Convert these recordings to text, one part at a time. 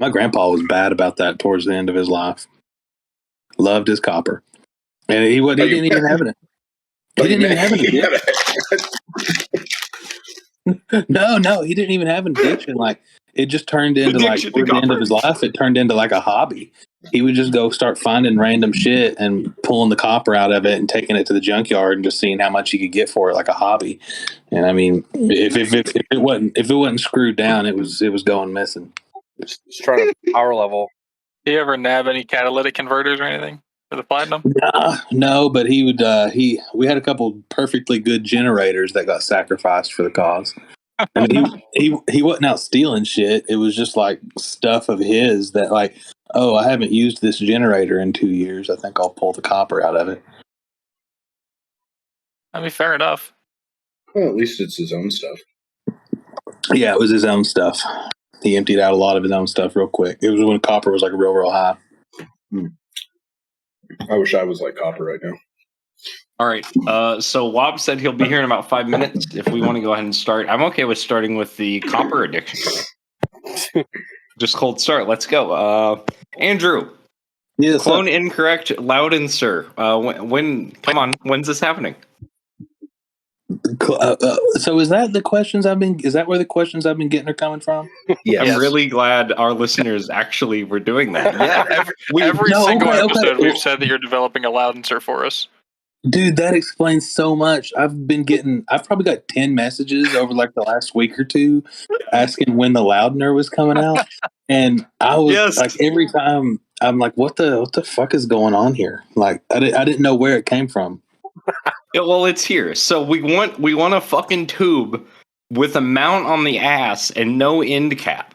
My grandpa was bad about that towards the end of his life. Loved his copper, and he didn't even have it. He didn't even have an addiction. No, he didn't even have an addiction. Like it just turned into like towards the end of his life, it turned into like a hobby. He would just go start finding random shit and pulling the copper out of it and taking it to the junkyard and just seeing how much he could get for it, like a hobby. And I mean, if it wasn't screwed down, it was going missing. Just trying to power level. Do you ever nab any catalytic converters or anything for the platinum? No, but he would. We had a couple perfectly good generators that got sacrificed for the cause. I mean, he wasn't out stealing shit. It was just like stuff of his that, like, oh, I haven't used this generator in 2 years. I think I'll pull the copper out of it. I mean, fair enough. Well, at least it's his own stuff. Yeah, it was his own stuff. He emptied out a lot of his own stuff real quick. It was when copper was like real high. I wish I was like copper right now. All right. So Wob said he'll be here in about 5 minutes. If we want to go ahead and start, I'm okay with starting with the copper addiction. Just cold start. Let's go. Andrew. Yes, Clone incorrect. Loudon, sir. When? Come on. When's this happening? So is that the questions I've been? Is that where the questions I've been getting are coming from? Yes. I'm really glad our listeners actually were doing that. Yeah. Every single episode we've said that you're developing a Loudenser for us. Dude, that explains so much. I've probably got 10 messages over like the last week or two asking when the Loudener was coming out. And I was like, every time I'm like, what the fuck is going on here? Like, I didn't know where it came from. Yeah, well, it's here. So we want a fucking tube with a mount on the ass and no end cap.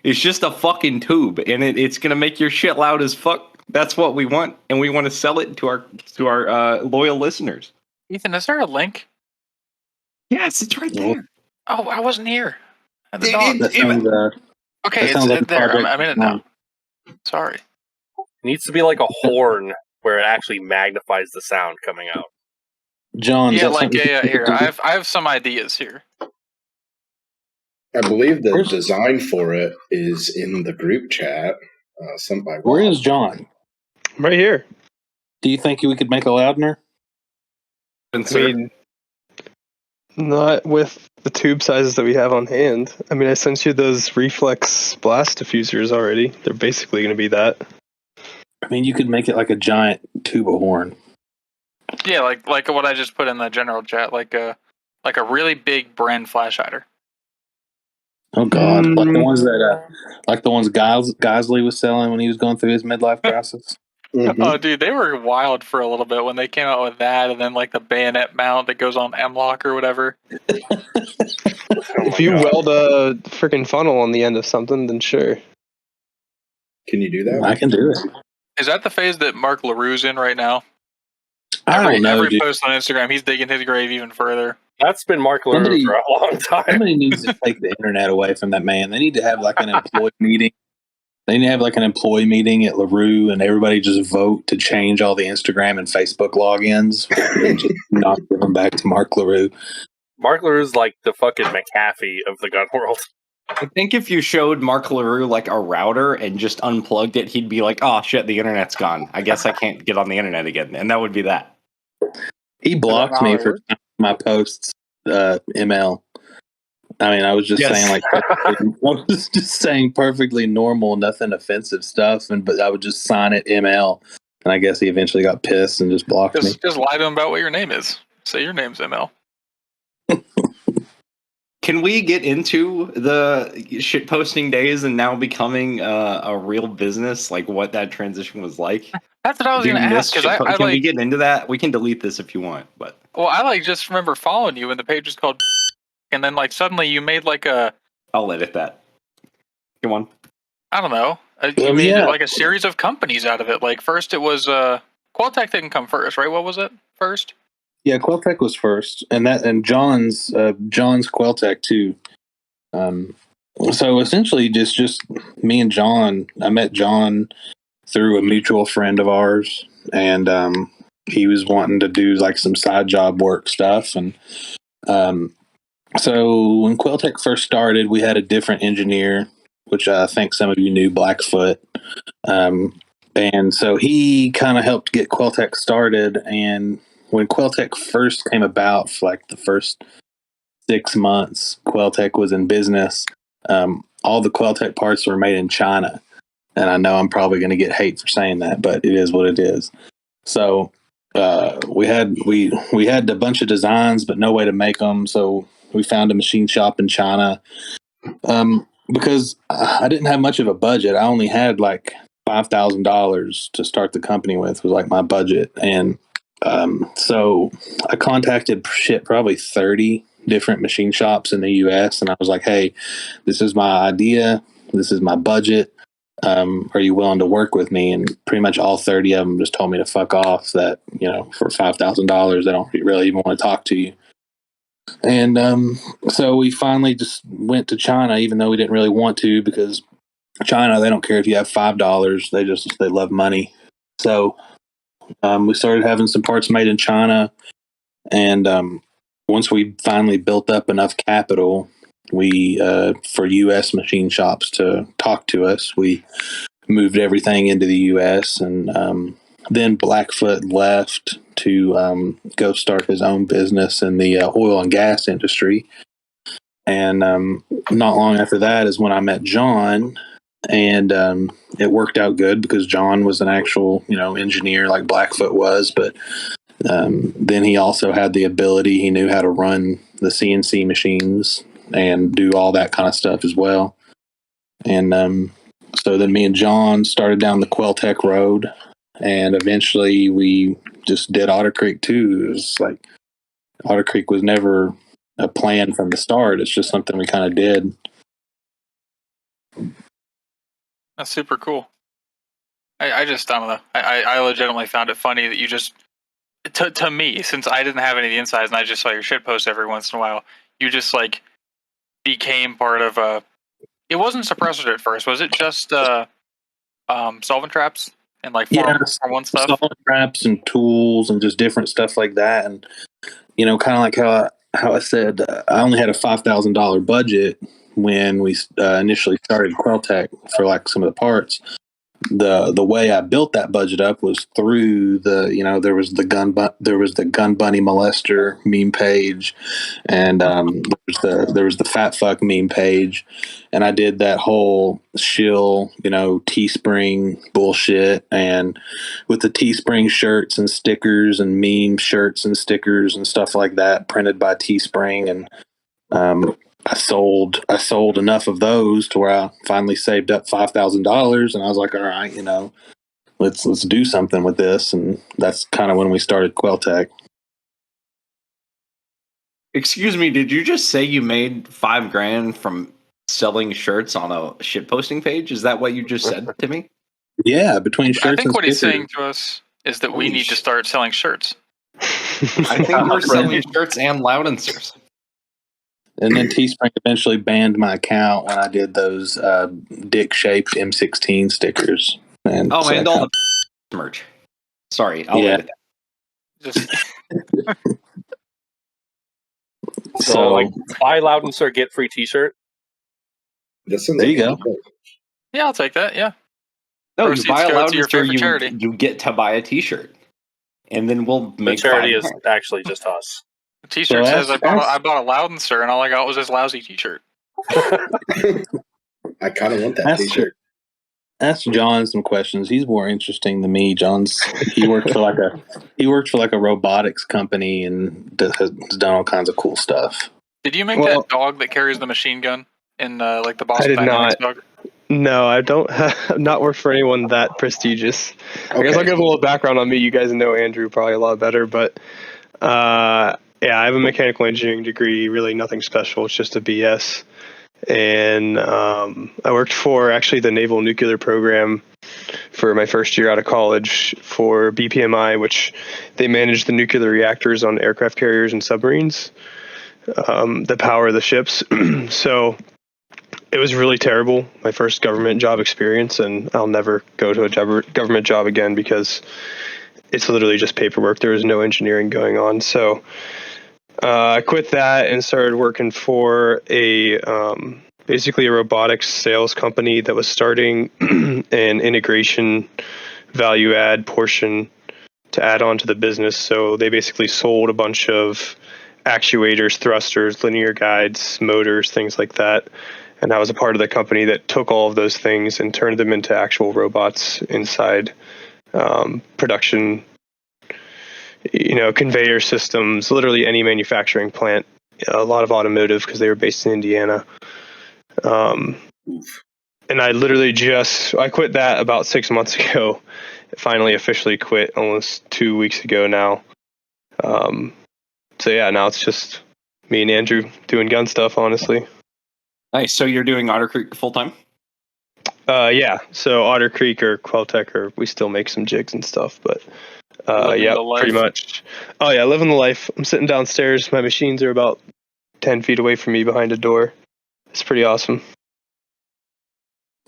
It's just a fucking tube, and it's gonna make your shit loud as fuck. That's what we want, and we want to sell it to our loyal listeners. Ethan, is there a link? Yes, it's right there. Oh, I wasn't here. At the Okay, it's like there. I'm in it now. Sorry. It needs to be like a horn where it actually magnifies the sound coming out. John, here. I have some ideas here. I believe the design for it is in the group chat. Where is John? Right here. Do you think we could make a Loudener? I mean, not with the tube sizes that we have on hand. I mean, I sent you those reflex blast diffusers already. They're basically going to be that. I mean, you could make it like a giant tuba horn. Yeah, like what I just put in the general chat, like a really big brand flash hider. Oh God! Like the ones Geisley was selling when he was going through his midlife crisis. Mm-hmm. Oh, dude, they were wild for a little bit when they came out with that, and then like the bayonet mount that goes on M-lock or whatever. If you weld a freaking funnel on the end of something, then sure. Can you do that? I can do it. Is that the phase that Mark LaRue's in right now? I don't know. Every post on Instagram, he's digging his grave even further. That's been Mark LaRue for a long time. Somebody needs to take the internet away from that man. They need to have like an employee meeting. They need to have like an employee meeting at LaRue, and everybody just vote to change all the Instagram and Facebook logins and just not give them back to Mark LaRue. Mark LaRue's like the fucking McAfee of the gun world. I think if you showed Mark LaRue like a router and just unplugged it, he'd be like, oh shit, the internet's gone. I guess I can't get on the internet again. And that would be that. He blocked me for my posts, ML. I mean, I was just saying like, I was just saying perfectly normal, nothing offensive stuff, but I would just sign it ML. And I guess he eventually got pissed and just blocked me. Just lie to him about what your name is. Say your name's ML. Can we get into the shitposting days and now becoming a real business, like what that transition was like? That's what I was going to ask. Can we get into that? We can delete this if you want, but I just remember following you and the page was called, and then like suddenly you made like a. I'll edit that. Come on. I don't know. You made like a series of companies out of it. Like first it was Qualtech didn't come first, right? What was it first? Yeah, Qualtech was first, and John's Qualtech too. So essentially, just me and John. I met John through a mutual friend of ours, and he was wanting to do like some side job work stuff. And so when Qualtech first started, we had a different engineer which I think some of you knew Blackfoot. And so he kind of helped get Queltec started. And when Queltec first came about, for like the first 6 months, Queltec was in business. All the Queltec parts were made in China. And I know I'm probably going to get hate for saying that, but it is what it is. So we had a bunch of designs, but no way to make them. So we found a machine shop in China. Because I didn't have much of a budget. I only had like $5,000 to start the company with, was like my budget. And so I contacted probably 30 different machine shops in the US. And I was like, hey, this is my idea. This is my budget. Are you willing to work with me? And pretty much all 30 of them just told me to fuck off, that, for $5,000, they don't really even want to talk to you. And so we finally just went to China, even though we didn't really want to, because China, they don't care if you have $5. They love money. So we started having some parts made in China. And once we finally built up enough capital, we for U.S. machine shops to talk to us, we moved everything into the U.S. And then Blackfoot left to go start his own business in the oil and gas industry. And not long after that is when I met John, and it worked out good because John was an actual, engineer like Blackfoot was, but then he also had the ability. He knew how to run the CNC machines and do all that kind of stuff as well. And so then me and John started down the Queltec road, and eventually we just did Otter Creek too. It was like Otter Creek was never a plan from the start. It's just something we kind of did. That's super cool. I just, I don't know. I legitimately found it funny that you just, to me, since I didn't have any of the insides and I just saw your shit post every once in a while, you just like became part of a. It wasn't suppressor at first, was it? Just solvent traps and like form one stuff. Solvent traps and tools and just different stuff like that, and kind of like how I said, I only had a $5,000 budget when we initially started Queltec for like some of the parts. The way I built that budget up was through the there was the gun bunny molester meme page, and there was the fat fuck meme page, and I did that whole shill Teespring bullshit, and with the Teespring shirts and stickers and meme shirts and stickers and stuff like that printed by Teespring, and I sold enough of those to where I finally saved up $5,000, and I was like, all right, let's do something with this, and that's kind of when we started Queltec. Excuse me, did you just say you made $5,000 from selling shirts on a shitposting page? Is that what you just said to me? Yeah, between shirts. I think and what stickers. He's saying to us is that we need to start selling shirts. I think we're selling shirts and loudensers. And then Teespring eventually banned my account when I did those dick-shaped M16 stickers. And all the merch. Sorry, I'll leave it there. So, like, buy Loudenser, get free T-shirt. There you go. Yeah, I'll take that. Yeah. No, you buy a Loudenser, you get to buy a T-shirt, and then we'll make. The charity is actually just us. The T-shirt says I bought a Loudenser, and all I got was this lousy T-shirt. I kind of want that T-shirt. Ask John some questions. He's more interesting than me. He worked for like a robotics company and has done all kinds of cool stuff. Did you make that dog that carries the machine gun in like the Boston Dynamics dog? No, I don't. I've not worked for anyone that prestigious. Okay. I guess I'll give a little background on me. You guys know Andrew probably a lot better, but yeah, I have a mechanical engineering degree. Really, nothing special. It's just a BS. And I worked for actually the Naval Nuclear Program for my first year out of college for BPMI, which they manage the nuclear reactors on aircraft carriers and submarines that power the ships. So it was really terrible, my first government job experience, and I'll never go to a government job again because it's literally just paperwork. There was no engineering going on. So I quit that and started working for a basically a robotics sales company that was starting an integration value add portion to add on to the business. So they basically sold a bunch of actuators, thrusters, linear guides, motors, things like that. And I was a part of the company that took all of those things and turned them into actual robots inside production, conveyor systems, literally any manufacturing plant, a lot of automotive because they were based in Indiana. And I literally I quit that about 6 months ago. Finally officially quit almost 2 weeks ago now. So yeah, now it's just me and Andrew doing gun stuff, honestly. Nice. So you're doing Otter Creek full time? Yeah. So Otter Creek or Queltec, we still make some jigs and stuff, but yeah, pretty much. Oh yeah, living the life. I'm sitting downstairs. My machines are about 10 feet away from me behind a door. It's pretty awesome.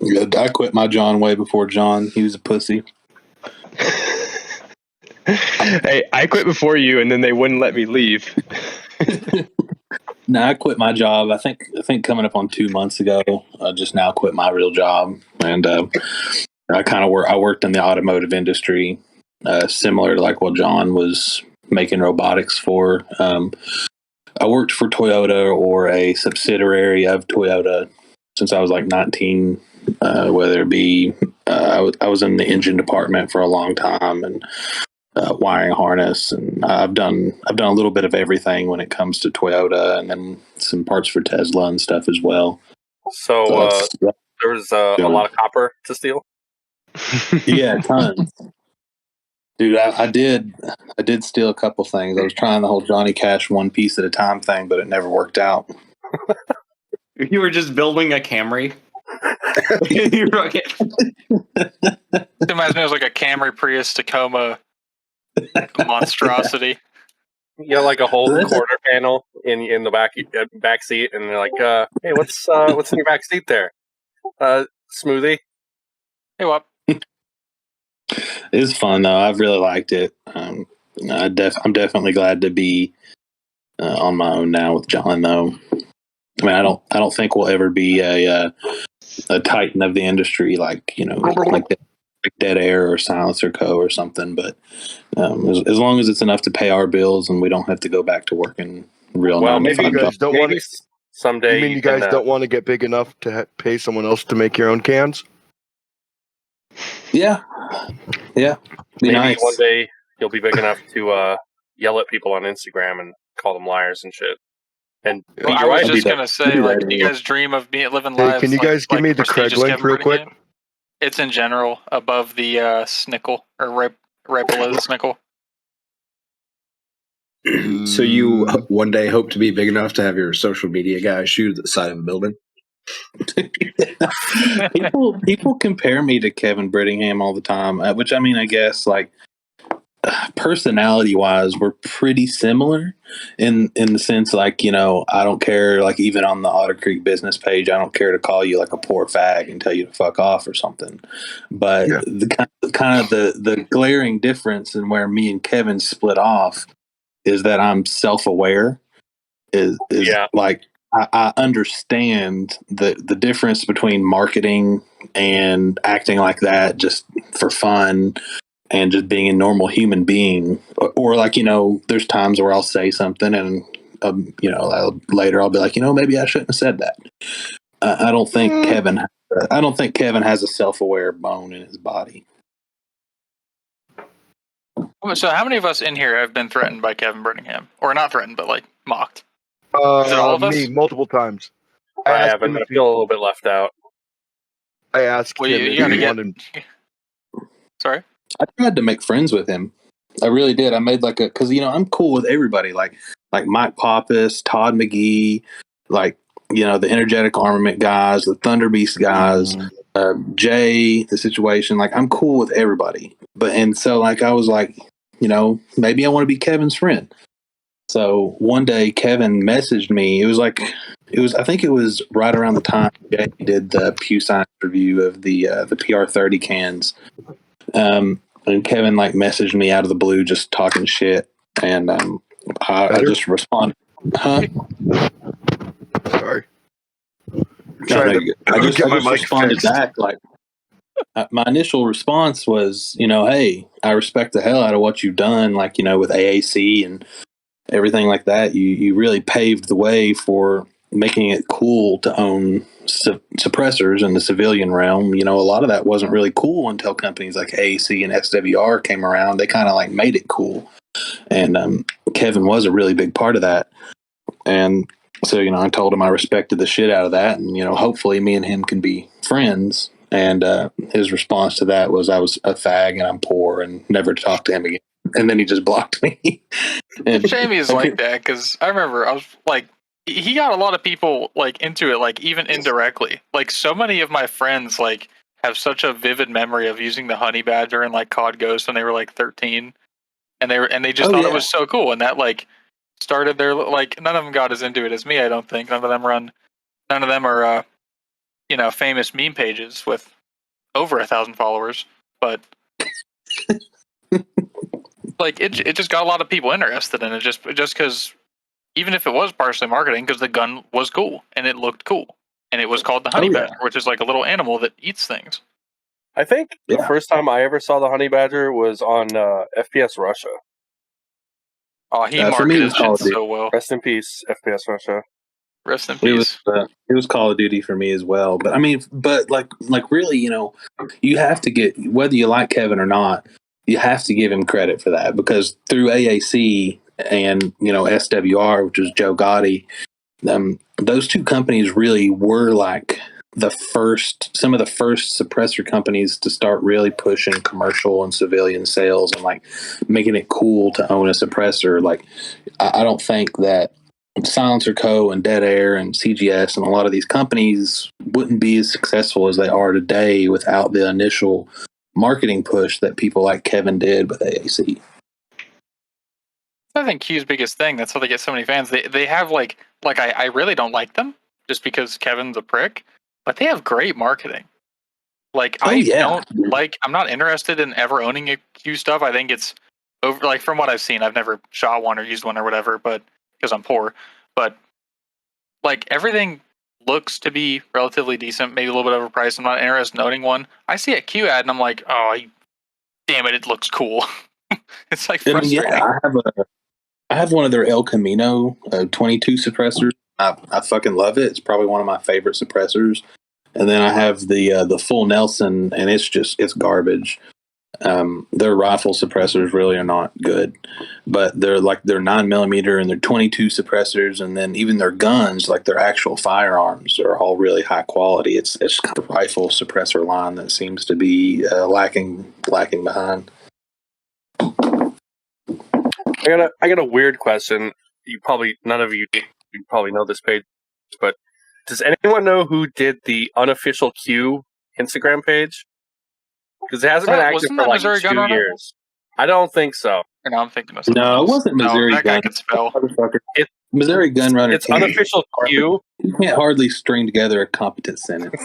Yeah, I quit my John way before John. He was a pussy. Hey, I quit before you, and then they wouldn't let me leave. No, I quit my job. I think coming up on 2 months ago. I just now quit my real job, and I worked in the automotive industry, similar to like what John was making robotics for. I worked for Toyota or a subsidiary of Toyota since I was like 19. Whether it be I was in the engine department for a long time and wiring harness, and I've done a little bit of everything when it comes to Toyota, and then some parts for Tesla and stuff as well. So there was a lot of copper to steal. Yeah, tons. Dude, I did steal a couple things. I was trying the whole Johnny Cash one piece at a time thing, but it never worked out. You were just building a Camry. It reminds me of like a Camry Prius Tacoma monstrosity. You know, like a whole quarter panel in the back seat, and they're like, "Hey, what's in your back seat there? Smoothie." Hey, what? It's fun though. I've really liked it. I'm definitely glad to be on my own now with John though. I mean, I don't think we'll ever be a titan of the industry like Dead Air or Silencer Co. or something. But as long as it's enough to pay our bills and we don't have to go back to working real. Well, maybe you guys don't want to. Someday, you mean you guys don't want to get big enough to pay someone else to make your own cans? Yeah. Maybe nice. one day you'll be big enough to yell at people on Instagram and call them liars and shit. And I was just gonna say, like, you guys dream of living lives. Hey, can you guys give me the Craig link real quick? It's in general above the snickle or right below the snickle. So you one day hope to be big enough to have your social media guy shoot at the side of a building? People compare me to Kevin Brittingham all the time, which I mean, I guess like personality wise, we're pretty similar in the sense like, I don't care, like even on the Otter Creek business page, I don't care to call you like a poor fag and tell you to fuck off or something. But the glaring difference in where me and Kevin split off is that I'm self-aware. Like I understand the difference between marketing and acting like that just for fun and just being a normal human being, or like, there's times where I'll say something and, later I'll be like, maybe I shouldn't have said that. I don't think Kevin has a self-aware bone in his body. So how many of us in here have been threatened by Kevin Brittingham? Or not threatened, but like mocked? Is it all of us? Me, multiple times. I haven't, but I feel a little bit left out. I asked him if he wanted... Sorry? I tried to make friends with him. I really did. I made because I'm cool with everybody, like Mike Pappas, Todd McGee, like the Energetic Armament guys, the Thunder Beast guys, Jay, the Situation. Like I'm cool with everybody, and so like I was like, maybe I want to be Kevin's friend. So one day Kevin messaged me. I think it was right around the time Jay did the Pew Science review of the PR30 cans. And Kevin like messaged me out of the blue, just talking shit, and I just responded. Huh? Sorry. I just my mic responded fixed. back like my initial response was, hey, I respect the hell out of what you've done, like with AAC and everything like that. You really paved the way for making it cool to own suppressors in the civilian realm. A lot of that wasn't really cool until companies like AAC and SWR came around. They kind of like made it cool, and Kevin was a really big part of that. And so, I told him I respected the shit out of that, and hopefully me and him can be friends. And his response to that was, I was a fag and I'm poor, and never to talk to him again. And then he just blocked me. And Jamie is like that, because I remember I was like, he got a lot of people like into it, like even indirectly. Like so many of my friends like have such a vivid memory of using the honey badger and like COD Ghost when they were like 13, and they just thought it was so cool, and that like started their like. None of them got as into it as me. I don't think none of them are famous meme pages with over 1,000 followers, but like it just got a lot of people interested in it just because, even if it was partially marketing, because the gun was cool and it looked cool, and it was called the honey badger, which is like a little animal that eats things. I think the first time I ever saw the honey badger was on FPS Russia. Oh, he marketed his shit so well. Rest in peace, FPS Russia. Rest in peace. It was Call of Duty for me as well. But I mean, like really, you have to get, whether you like Kevin or not, you have to give him credit for that, because through AAC and SWR, which is Joe Gotti, those two companies really were like some of the first suppressor companies to start really pushing commercial and civilian sales and like making it cool to own a suppressor. Like, I don't think that Silencer Co. and Dead Air and CGS and a lot of these companies wouldn't be as successful as they are today without the initial marketing push that people like Kevin did with AAC. I think Q's biggest thing, that's how they get so many fans. They have like I really don't like them just because Kevin's a prick, but they have great marketing. Like I'm not interested in ever owning a Q stuff. I think it's over, like from what I've seen, I've never shot one or used one or whatever, but because I'm poor, but like everything looks to be relatively decent, maybe a little bit overpriced. I'm not interested in owning one. I see a Q ad and I'm like, oh, damn it looks cool. It's like frustrating. I have one of their El Camino 22 suppressors. I fucking love it. It's probably one of my favorite suppressors. And then I have the full Nelson, and it's garbage. Their rifle suppressors really are not good, but they're 9mm and they're 22 suppressors, and then even their guns, like their actual firearms, are all really high quality. It's the rifle suppressor line that seems to be lacking behind. I got a weird question. None of you probably know this page, but does anyone know who did the unofficial Q Instagram page? Because it hasn't been active for like 2 years. I don't think so. No, I'm thinking of something No, else. it wasn't Missouri that guy could spell. Missouri Gunrunner. It's unofficial Q. You can't hardly string together a competent sentence.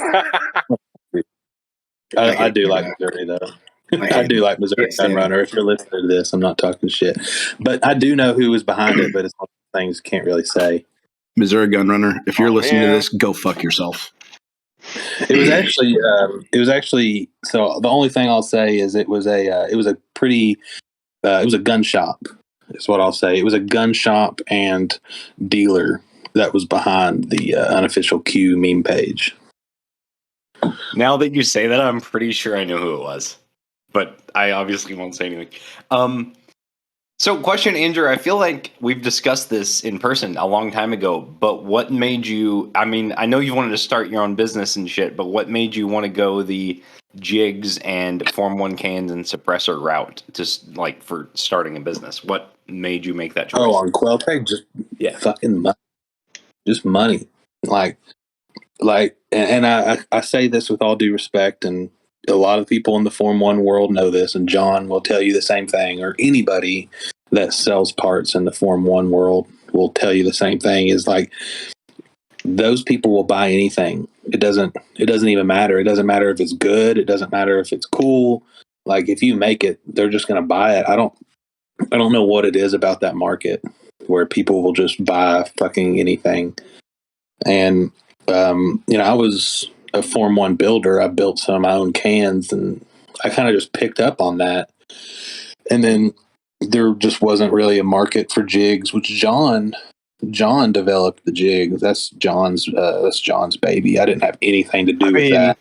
I do like Missouri, though. I do like Missouri Gunrunner. If you're listening to this, I'm not talking shit. But I do know who was behind it, but it's one of the things you can't really say. Missouri Gunrunner, if you're listening to this, go fuck yourself. It was actually. So the only thing I'll say is it was a gun shop. Is what I'll say. It was a gun shop and dealer that was behind the unofficial Q meme page. Now that you say that, I'm pretty sure I know who it was, but I obviously won't say anything. So question, Andrew, I feel like we've discussed this in person a long time ago, but what made you, I mean, I know you wanted to start your own business and shit, but what made you want to go the jigs and Form 1 cans and suppressor route, just like for starting a business? What made you make that choice? Oh, on Quelltech, fucking money. Just money. And I say this with all due respect, and a lot of people in the Form 1 world know this, and John will tell you the same thing, or anybody that sells parts in the Form 1 world will tell you the same thing, is like, those people will buy anything. It doesn't even matter. It doesn't matter if it's good. It doesn't matter if it's cool. Like, if you make it, they're just going to buy it. I don't know what it is about that market where people will just buy fucking anything. And I was a Form 1 builder. I built some of my own cans, and I kind of just picked up on that. And then there just wasn't really a market for jigs, which John developed the jig. That's John's baby. I didn't have anything to do with that.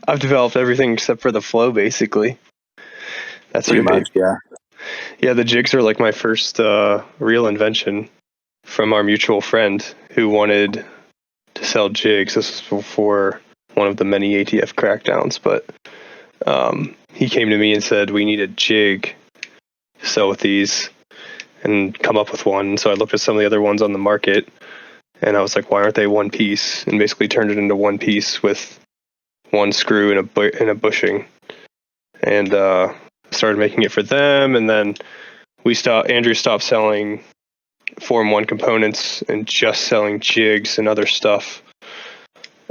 I've developed everything except for the flow, basically. That's pretty much, yeah. Yeah, the jigs are like my first real invention from our mutual friend who wanted to sell jigs. This was before one of the many ATF crackdowns, but he came to me and said, we need a jig to sell with these and come up with one. So I looked at some of the other ones on the market and I was like, why aren't they one piece? And basically turned it into one piece with one screw and a bushing. And started making it for them. And then Andrew stopped selling Form 1 components and just selling jigs and other stuff.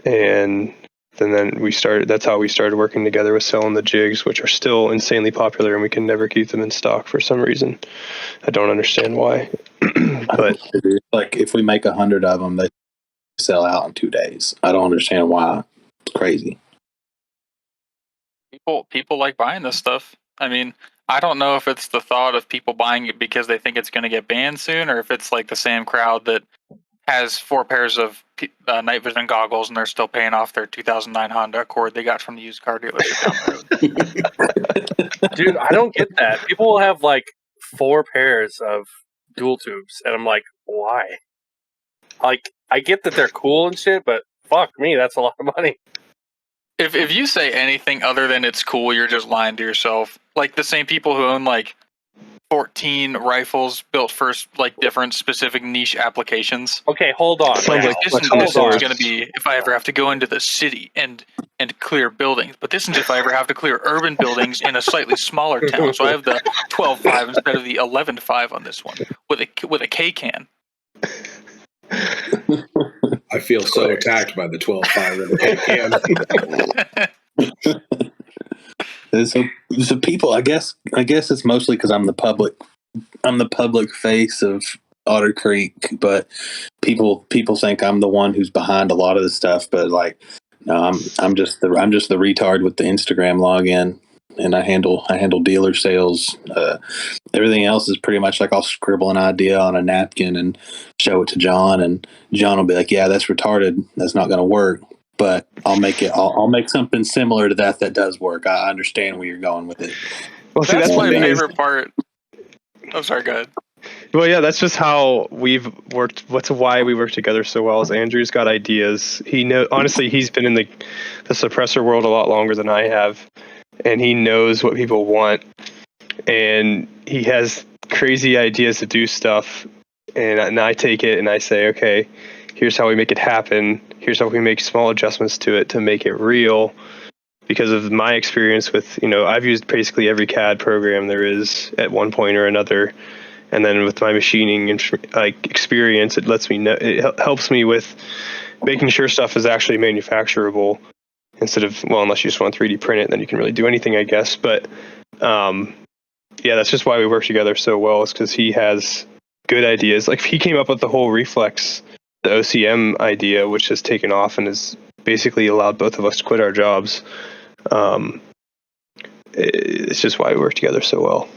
And then that's how we started working together with selling the jigs, which are still insanely popular, and we can never keep them in stock for some reason. I don't understand why. But like if we make 100 of them, they sell out in 2 days. I don't understand why. It's crazy. People like buying this stuff. I mean, I don't know if it's the thought of people buying it because they think it's going to get banned soon, or if it's like the same crowd that has 4 pairs of night vision goggles and they're still paying off their 2009 Honda Accord they got from the used car dealership down the road. Dude, I don't get that. People will have like 4 pairs of dual tubes, and I'm like, why? Like, I get that they're cool and shit, but fuck me, that's a lot of money. If you say anything other than it's cool, you're just lying to yourself. Like the same people who own like 14 rifles built for like different specific niche applications. Okay, hold on. This is going to be if I ever have to go into the city and clear buildings. But this is if I ever have to clear urban buildings in a slightly smaller town. So I have the 12.5 instead of the 11.5 on this one with a K can. I feel so attacked by the 12.5 with the K can. So people, I guess it's mostly because I'm the public face of Otter Creek, but people think I'm the one who's behind a lot of the stuff. But like, no, I'm just the retard with the Instagram login, and I handle dealer sales. Everything else is pretty much like I'll scribble an idea on a napkin and show it to John, and John will be like, "Yeah, that's retarded. That's not going to work." But I'll make something similar to that does work. I understand where you're going with it. Well, see, that's my favorite part. I'm sorry, go ahead. Well, yeah, that's just how we've worked. What's why we work together so well is Andrew's got ideas. Honestly, he's been in the suppressor world a lot longer than I have, and he knows what people want, and he has crazy ideas to do stuff, and I take it and I say, okay, here's how we make it happen. Here's how we make small adjustments to it to make it real. Because of my experience with, I've used basically every CAD program there is at one point or another. And then with my machining experience, it lets me know, it helps me with making sure stuff is actually manufacturable instead of, well, unless you just want to 3D print it, then you can really do anything, I guess. But yeah, that's just why we work together so well, is because he has good ideas. Like he came up with the whole reflex, the OCM idea, which has taken off and has basically allowed both of us to quit our jobs. It's just why we work together so well.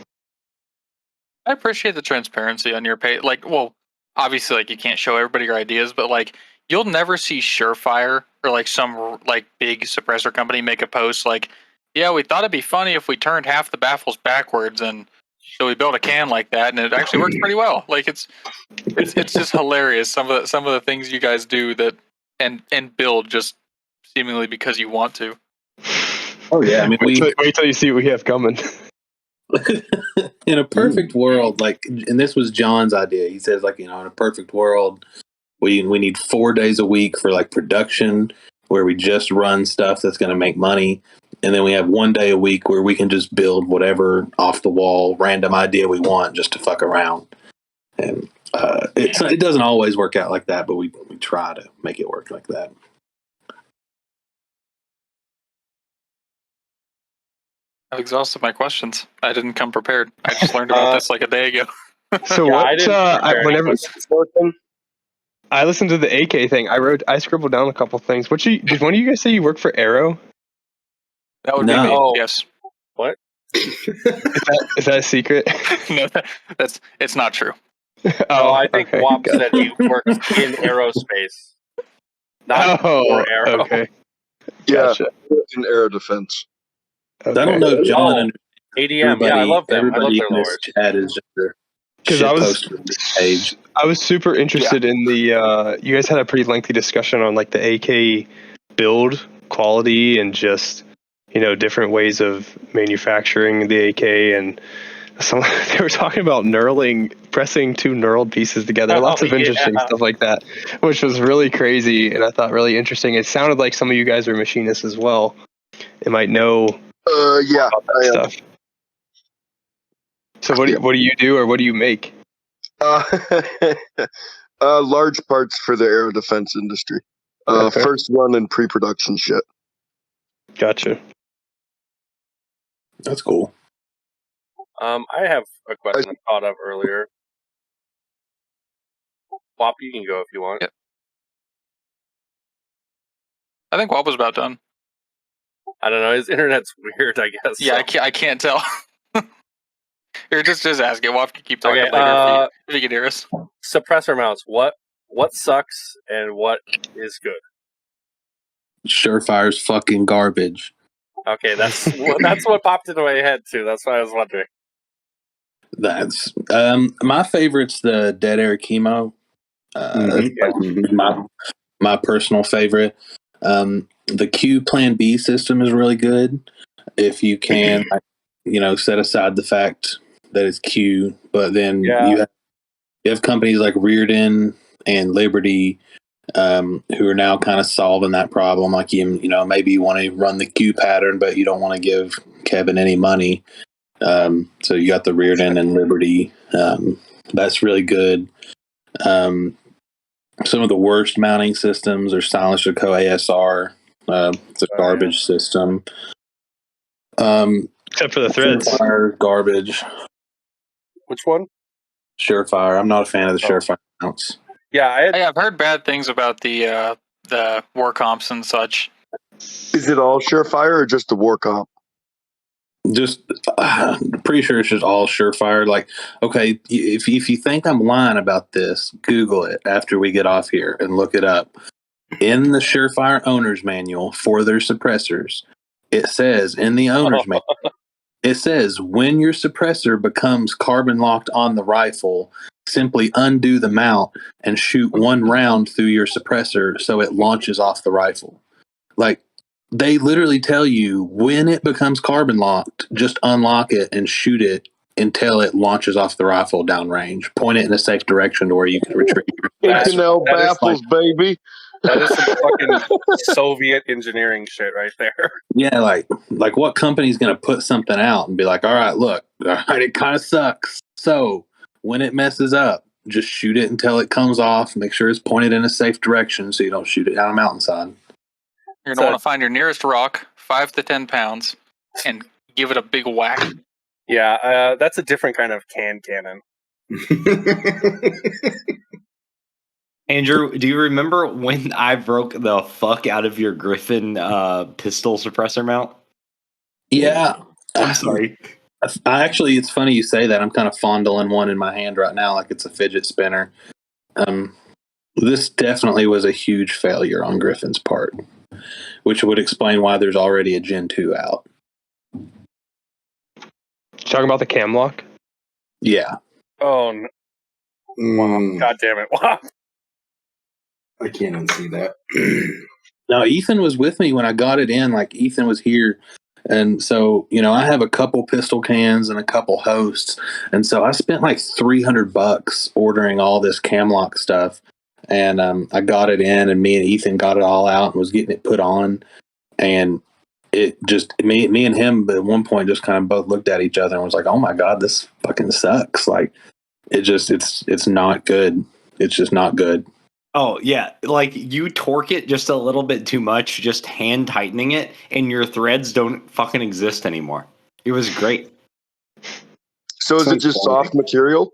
I appreciate the transparency on your page. Like, well, obviously, like you can't show everybody your ideas, but like you'll never see Surefire or like some like big suppressor company make a post like, "Yeah, we thought it'd be funny if we turned half the baffles backwards, and so we built a can like that, and it actually works pretty well." Like it's just hilarious. Some of the things you guys do that and build just seemingly because you want to. Oh yeah, I mean, wait till you see what we have coming. In a perfect world, like, and this was John's idea. He says, like, in a perfect world, we need 4 days a week for like production, where we just run stuff that's going to make money, and then we have 1 day a week where we can just build whatever off the wall random idea we want just to fuck around. And it doesn't always work out like that, but we try to make it work like that. I've exhausted my questions. I didn't come prepared. I just learned about this like a day ago. So yeah, what? I listened to the AK thing. I scribbled down a couple things. Did one of you guys say you work for Arrow? That would No. be me. Oh. Yes. What? Is that a secret? No, it's not true. Oh, I think okay, Wop gotcha. said he works in aerospace. Not for Arrow. okay. Yeah, Gotcha. in air defense. Okay. I don't know if John and ADM. Yeah, I love them. I love everybody their in this lowers. chat is just a Because shit poster page. I was super interested in the. You guys had a pretty lengthy discussion on like the AK build quality and just different ways of manufacturing the AK, and they were talking about pressing two knurled pieces together. Lots of interesting stuff like that, which was really crazy and I thought really interesting. It sounded like some of you guys are machinists as well. They might know Yeah, about that stuff. So what do you do, or what do you make? Large parts for the aero defense industry. Okay. First one in pre-production shit. Gotcha. That's cool. I have a question I thought of earlier. Wop, you can go if you want. Yep. I think Wop was about done. I don't know. His internet's weird, I guess. Yeah, so. I can't tell. Here, just ask it. Wop can keep talking Okay, later if you can hear us. Suppressor mounts. What sucks and what is good? Surefire's fucking garbage. Okay, that's what popped into my head too. That's what I was wondering. That's my favorite's the Dead Air Chemo. My personal favorite. The Q Plan B system is really good if you can, set aside the fact that it's Q. But then you have companies like Rearden and Liberty who are now kind of solving that problem. Like maybe you want to run the Q pattern, but you don't want to give Kevin any money. So you got the Rearden and Liberty. That's really good. Some of the worst mounting systems are Silencer Co. ASR. It's a garbage system. Except for the threads. Surefire, garbage. Which one? Surefire. I'm not a fan of the Surefire mounts. Yeah, I've heard bad things about the war comps and such. Is it all Surefire or just the war comp? Just pretty sure it's just all Surefire. Like, okay, if you think I'm lying about this, Google it after we get off here and look it up. In the Surefire owner's manual for their suppressors, it says in the owner's manual, it says when your suppressor becomes carbon locked on the rifle, simply undo the mount and shoot one round through your suppressor so it launches off the rifle. Like, they literally tell you when it becomes carbon locked, just unlock it and shoot it until it launches off the rifle downrange. Point it in a safe direction to where you can retrieve. Inconel baffles, baby. That is some fucking Soviet engineering shit right there. Yeah, like what company's going to put something out and be like, all right, look, it kind of sucks. So when it messes up, just shoot it until it comes off. Make sure it's pointed in a safe direction so you don't shoot it down a mountainside. You're going to want to find your nearest rock, 5 to 10 pounds, and give it a big whack. Yeah, that's a different kind of cannon. Andrew, do you remember when I broke the fuck out of your Griffin pistol suppressor mount? Yeah. I'm sorry. I actually, it's funny you say that. I'm kind of fondling one in my hand right now like it's a fidget spinner. This definitely was a huge failure on Griffin's part, which would explain why there's already a Gen 2 out. Talking about the cam lock? Yeah. Oh, no. Wow. God damn it. Wow. I can't unsee that. No, Ethan was with me when I got it in. Like, Ethan was here. And so, I have a couple pistol cans and a couple hosts. And so I spent like $300 ordering all this Camlock stuff. And I got it in, and me and Ethan got it all out and was getting it put on. And it just, me and him at one point just kind of both looked at each other and was like, oh my God, this fucking sucks. Like, it's not good. It's just not good. Oh, yeah. Like, you torque it just a little bit too much, just hand tightening it, and your threads don't fucking exist anymore. It was great. So is it just soft material?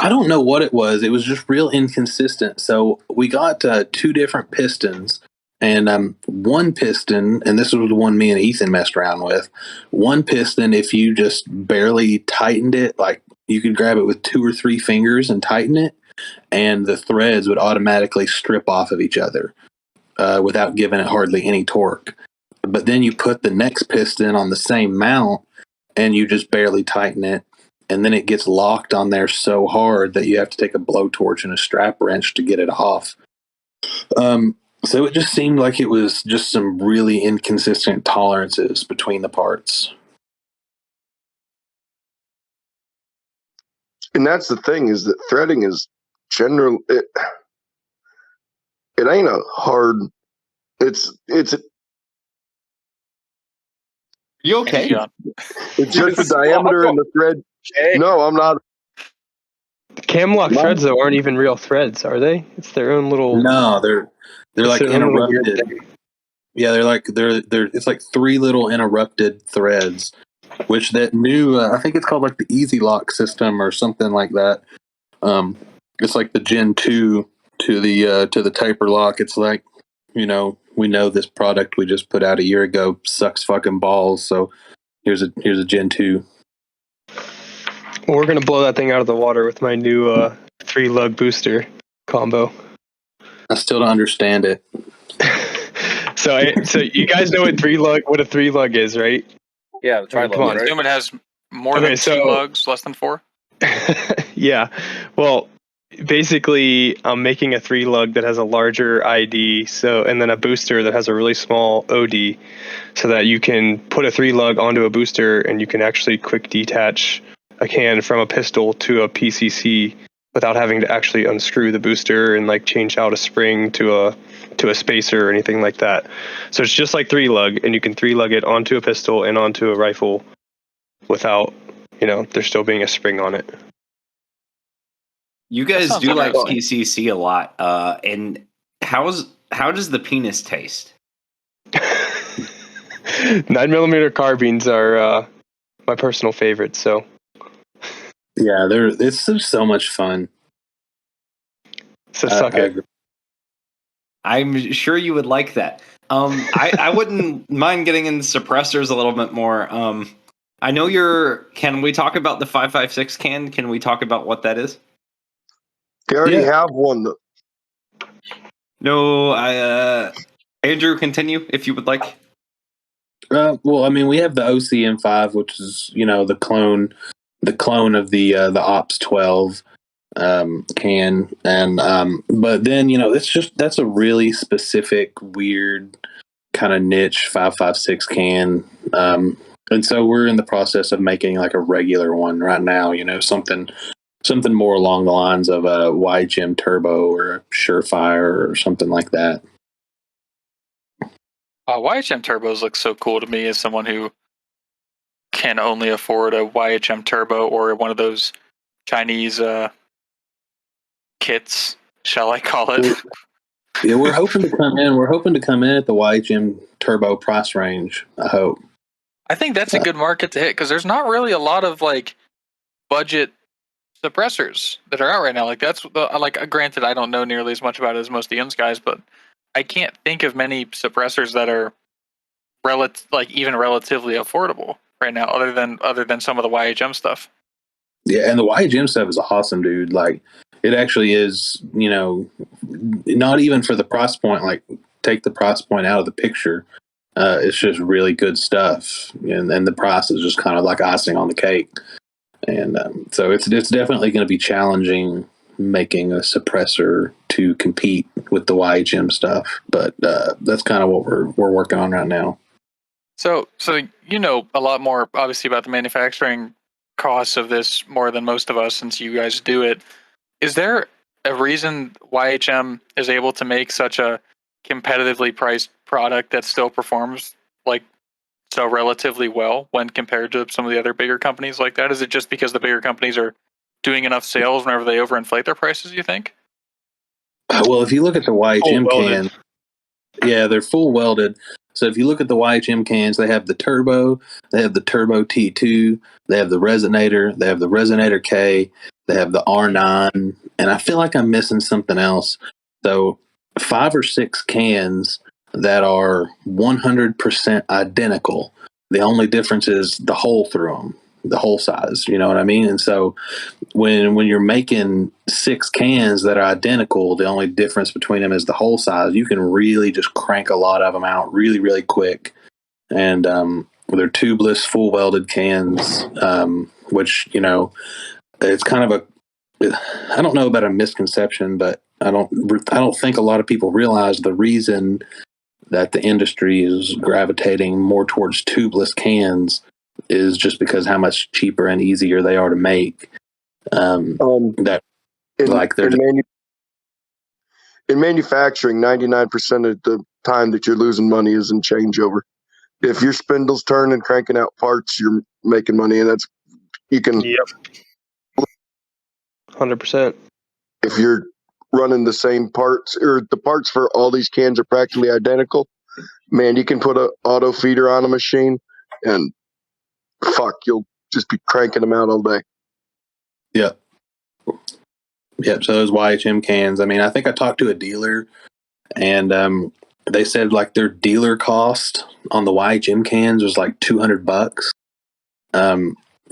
I don't know what it was. It was just real inconsistent. So we got 2 different pistons, and one piston, and this was the one me and Ethan messed around with. One piston, if you just barely tightened it, like you could grab it with 2 or 3 fingers and tighten it, and the threads would automatically strip off of each other without giving it hardly any torque. But then you put the next piston on the same mount, and you just barely tighten it, and then it gets locked on there so hard that you have to take a blowtorch and a strap wrench to get it off. So it just seemed like it was just some really inconsistent tolerances between the parts. And that's the thing, is that threading is general. It ain't a hard. It's You okay? it's just the diameter and the thread. No, I'm not. Camlock threads though aren't even real threads, are they? It's their own little. No, they're like their own little weird interrupted. thing. Yeah, they're it's like 3 little interrupted threads, which that new I think it's called like the Easy Lock system or something like that. It's like the Gen 2 to the taper lock. It's like, we know this product we just put out a year ago sucks fucking balls, so here's a Gen 2. Well, we're gonna blow that thing out of the water with my new 3-lug booster combo. I still don't understand it. So you guys know what a 3-lug is, right? Yeah, the tri-lug, Come on. I right? assume it has more than 2 lugs, less than 4. Yeah. Well, basically, I'm making a 3-lug that has a larger ID, and then a booster that has a really small OD, so that you can put a 3-lug onto a booster and you can actually quick detach a can from a pistol to a PCC without having to actually unscrew the booster and like change out a spring to a spacer or anything like that. So it's just like 3-lug, and you can 3-lug it onto a pistol and onto a rifle without, there still being a spring on it. You guys do like interesting. PCC a lot, and how does the penis taste? 9mm carbines are my personal favorite. So Yeah, it's just so much fun. So suck it. I'm sure you would like that. I wouldn't mind getting into suppressors a little bit more. I know can we talk about the 5.56 can? Can we talk about what that is? They already have one. No, Andrew, continue if you would like. Well, I mean, we have the OCM5, which is the clone of the Ops 12 can, and but then that's a really specific, weird kind of niche 5.56 can, and so we're in the process of making like a regular one right now. Something more along the lines of a YGM Turbo or a Surefire or something like that. YHM turbos look so cool to me as someone who can only afford a YHM turbo or one of those Chinese kits, shall I call it? Yeah, we're hoping to come in. We're hoping to come in at the YHM turbo price range. I hope. I think that's a good market to hit because there's not really a lot of like budget suppressors that are out right now. Like that's granted, I don't know nearly as much about it as most of the Yuns guys, but I can't think of many suppressors that are even relatively affordable right now, other than some of the YHM stuff. Yeah, and the YHM stuff is awesome, dude. Like, it actually is. Not even for the price point. Like, take the price point out of the picture. It's just really good stuff, and the price is just kind of like icing on the cake. And so it's definitely going to be challenging making a suppressor to compete with the YHM stuff, but that's kind of what we're working on right now. So you know a lot more obviously about the manufacturing costs of this more than most of us, since you guys do it. Is there a reason YHM is able to make such a competitively priced product that still performs like so relatively well when compared to some of the other bigger companies like that? Is it just because the bigger companies are doing enough sales whenever they overinflate their prices, you think? Well, if you look at the YHM can, yeah, they're full welded. So if you look at the YHM cans, they have the turbo, they have the turbo T2, they have the resonator, they have the resonator K, They have the R9, and I feel like I'm missing something else. So 5 or 6 cans that are 100% identical. The only difference is the hole through them, the hole size. You know what I mean? And so when you're making 6 cans that are identical, the only difference between them is the hole size. You can really just crank a lot of them out really, really quick. And they're tubeless, full welded cans, which, you know, it's kind of I don't know about a misconception, but I don't think a lot of people realize the reason that the industry is gravitating more towards tubeless cans is just because how much cheaper and easier they are to make. That like they're in manufacturing, 99% of the time that you're losing money is in changeover. If your spindle's turning, cranking out parts, you're making money, and that's you can. Yep. 100%. If you're running the same parts, or the parts for all these cans are practically identical, man, you can put an auto feeder on a machine, and you'll just be cranking them out all day. Yep. So those YHM cans. I mean, I think I talked to a dealer, and they said like their dealer cost on the YHM cans was like $200.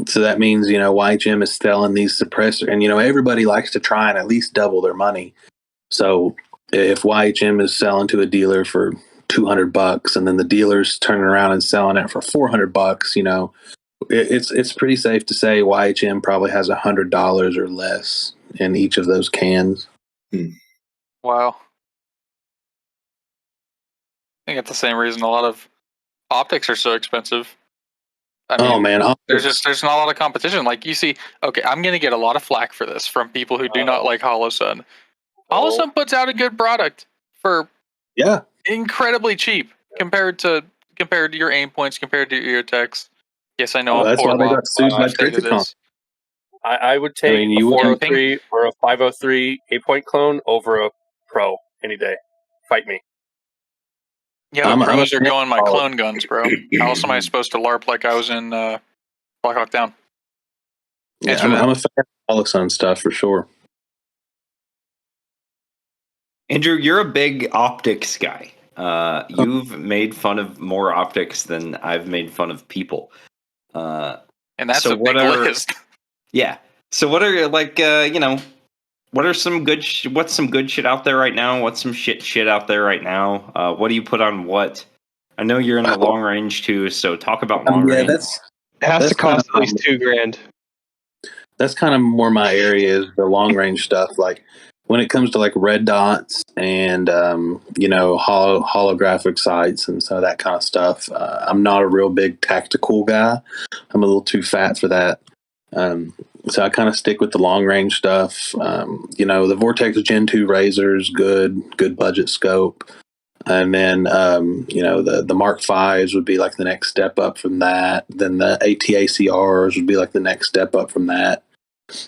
So that means, you know, YHM is selling these suppressor, and you know everybody likes to try and at least double their money. So if YHM is selling to a dealer for $200, and then the dealer's turning around and selling it for $400, you know, it's pretty safe to say YHM probably has $100 or less in each of those cans. Wow. I think it's the same reason a lot of optics are so expensive. I mean, there's not a lot of competition. Like you see, okay, I'm gonna get a lot of flack for this from people who do not like HoloSun. HoloSun puts out a good product for incredibly cheap compared to your aim points, compared to your Tex. Yes, I know. That's why they got sued by Tritacom. I would take a 403 or a 503 8-point clone over a Pro any day. Fight me. Yeah, the pros are going my clone guns, bro. How else am I supposed to LARP like I was in Black Hawk Down? Yeah, I'm a fan of HoloSun stuff for sure. Andrew, you're a big optics guy. You've made fun of more optics than I've made fun of people. And that's a big list. Yeah. So what are what are some good what's some good shit out there right now? What's some shit out there right now? What do you put on what? I know you're in the long range too, so talk about long range. It has to cost at least $2,000. That's kind of more my area, is the long range stuff. Like when it comes to like red dots and holographic sights and some of that kind of stuff, I'm not a real big tactical guy. I'm a little too fat for that. So I kind of stick with the long range stuff. The Vortex Gen 2 razors, good budget scope. And then, the Mark Vs would be like the next step up from that. Then the ATACRs would be like the next step up from that.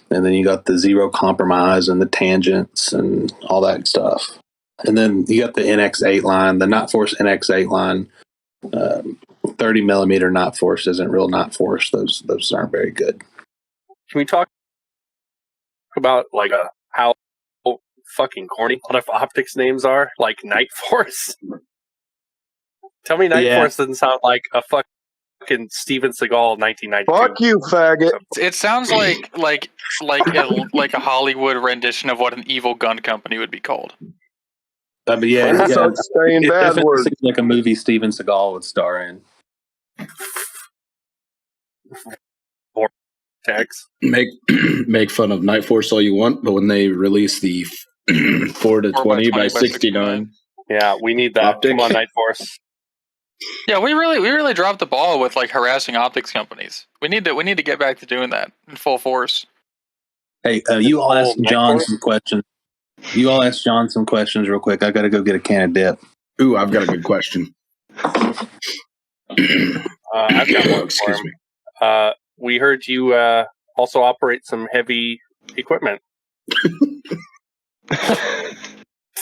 And then you got the Zero Compromise and the Tangents and all that stuff. And then you got the NX8 line, the Not Force NX8 line. 30 millimeter Not Force isn't real Not Force. Those aren't very good. Can we talk about like how fucking corny a lot of optics names are? Like Night Force. Tell me Night Force doesn't sound like a fucking Steven Seagal 1992. Fuck you, faggot. It sounds like a Hollywood rendition of what an evil gun company would be called. Saying bad words. Seems like a movie Steven Seagal would star in. Text. Make fun of Night Force all you want, but when they release the 4-20 by 69, yeah, we need that. Come on, Night Force. Yeah, we really dropped the ball with like harassing optics companies. We need to get back to doing that in full force. Hey, you all ask John some questions. You all ask John some questions real quick. I got to go get a can of dip. Ooh, I've got a good question. I've got one. Excuse me. We heard you also operate some heavy equipment.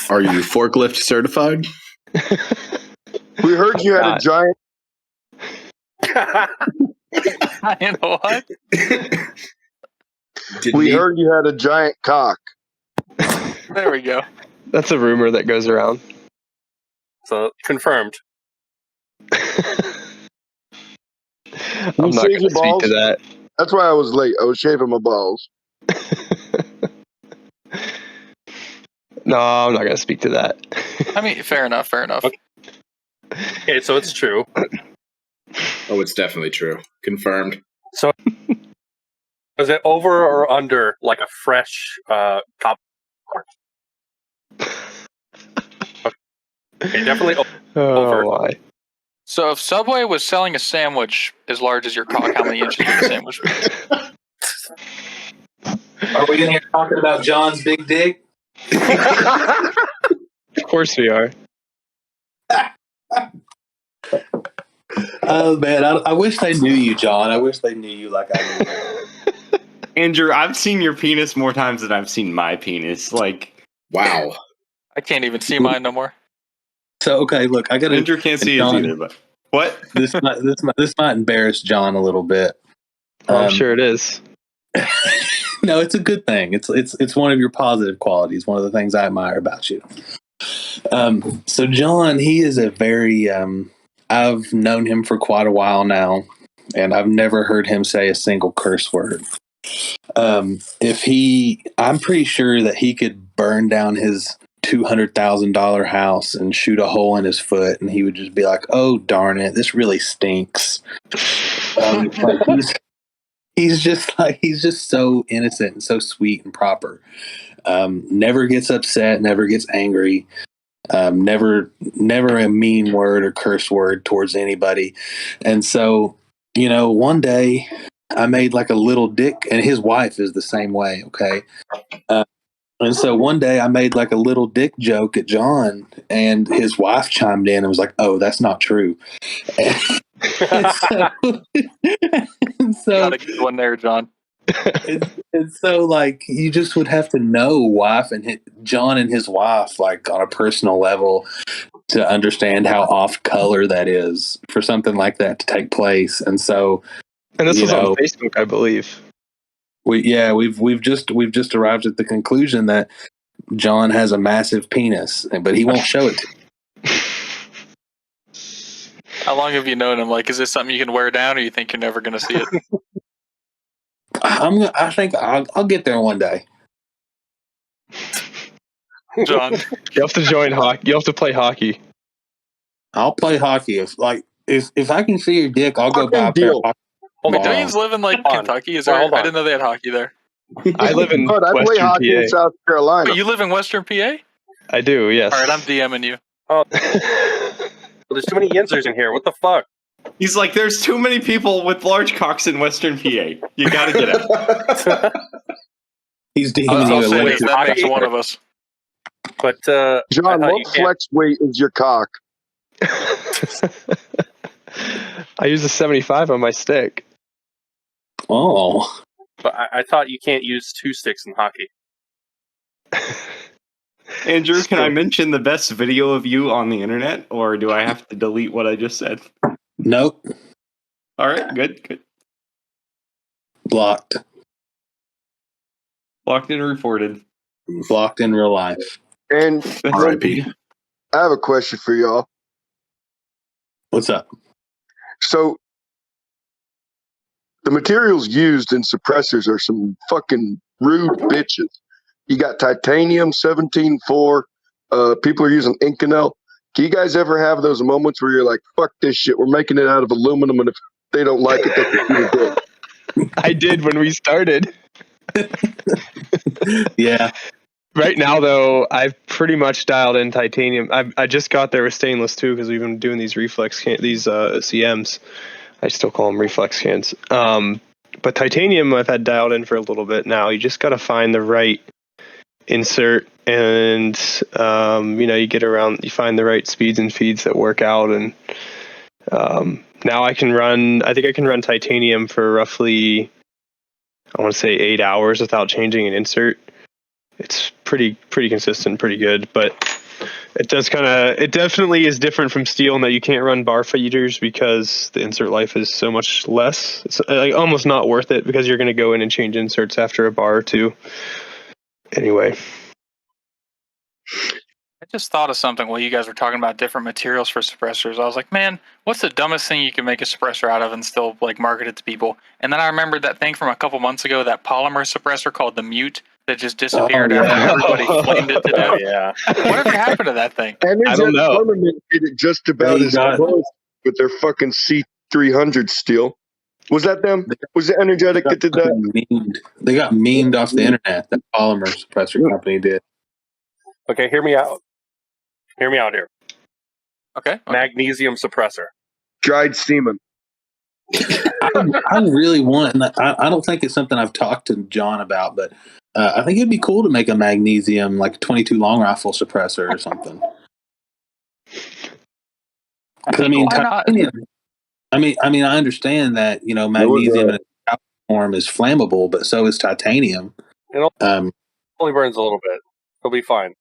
Are you forklift certified? We heard you had a giant. You know what? We heard you had a giant cock. There we go. That's a rumor that goes around. So confirmed. I'm not going to speak to that. That's why I was late. I was shaving my balls. No, I'm not going to speak to that. I mean, fair enough. Okay, so it's true. Oh, it's definitely true. Confirmed. So is it over or under like a fresh cop? Okay, definitely over. Why? So if Subway was selling a sandwich as large as your cock, how many inches would the sandwich be? Are we in here talking about John's big dick? Of course we are. Oh man, I wish they knew you, John. I wish they knew you like I knew you. Andrew, I've seen your penis more times than I've seen my penis. Like, wow. I can't even see mine no more. So okay, look, I got Andrew can't see his either. But what? This might embarrass John a little bit. I'm sure it is. No, it's a good thing. It's one of your positive qualities. One of the things I admire about you. So John, he is a very. I've known him for quite a while now, and I've never heard him say a single curse word. I'm pretty sure that he could burn down his $200,000 house and shoot a hole in his foot, and he would just be like, "Oh darn it, this really stinks." Like he's just so innocent and so sweet and proper. Never gets upset, never gets angry. Never a mean word or curse word towards anybody. And so, one day I made like a little dick, and his wife is the same way. Okay. And so one day I made like a little dick joke at John, and his wife chimed in and was like, "Oh, that's not true." and so Got a good one there, John. and so like you just would have to know John and his wife like on a personal level to understand how off color that is for something like that to take place. And so, and this was on Facebook, I believe. We've just arrived at the conclusion that John has a massive penis, but he won't show it to you. How long have you known him? Like, is this something you can wear down, or you think you're never going to see it? I think I'll get there one day. John, you have to join hockey. You have to play hockey. I'll play hockey if I can see your dick. I'll go buy a pair of hockey. Wait, don't you just live in like Kentucky? Is there? I didn't know they had hockey there. I live in I play Western hockey PA. in South Carolina. Wait, you live in Western PA? I do, yes. All right, I'm DMing you. Oh, there's too many Yinzers in here. What the fuck? He's like, there's too many people with large cocks in Western PA. You gotta get out. He's DMing I'll say you. this, that makes one of us. But John, what flex weight is your cock? I use a 75 on my stick. Oh. But I thought you can't use two sticks in hockey. Andrew, can I mention the best video of you on the internet, or do I have to delete what I just said? Nope. All right, good. Blocked. Blocked and reported. Blocked in real life. And R.I.P. I have a question for y'all. What's up? So, the materials used in suppressors are some fucking rude bitches. You got titanium 17.4. People are using Inconel. Do you guys ever have those moments where you're like, fuck this shit, we're making it out of aluminum, and if they don't like it, they can eat it dead? I did when we started. Yeah. Right now, though, I've pretty much dialed in titanium. I just got there with stainless, too, because we've been doing these these CMs. I still call them reflex cans. But titanium I've had dialed in for a little bit now. You just got to find the right insert, and you find the right speeds and feeds that work out. And now I can run titanium for roughly, I want to say 8 hours without changing an insert. It's pretty consistent, pretty good. But It does it definitely is different from steel in that you can't run bar feeders because the insert life is so much less. It's like almost not worth it because you're going to go in and change inserts after a bar or two. Anyway. I just thought of something while you guys were talking about different materials for suppressors. I was like, man, what's the dumbest thing you can make a suppressor out of and still like market it to people? And then I remembered that thing from a couple months ago, that polymer suppressor called the Mute that just disappeared after everybody flamed it to death. Yeah. Whatever happened to that thing? I don't know. Firmament did it just about as close with their fucking C300 steel. Was that them? Was it Energetic that did that? They got memed off the internet. That polymer suppressor company did. Okay, hear me out. Hear me out here. Okay. Magnesium suppressor. Dried semen. I really want, and I don't think it's something I've talked to John about, but I think it'd be cool to make a magnesium, like 22 long rifle suppressor or something. I mean, I understand that, you know, magnesium in its form is flammable, but so is titanium. It only burns a little bit. It'll be fine.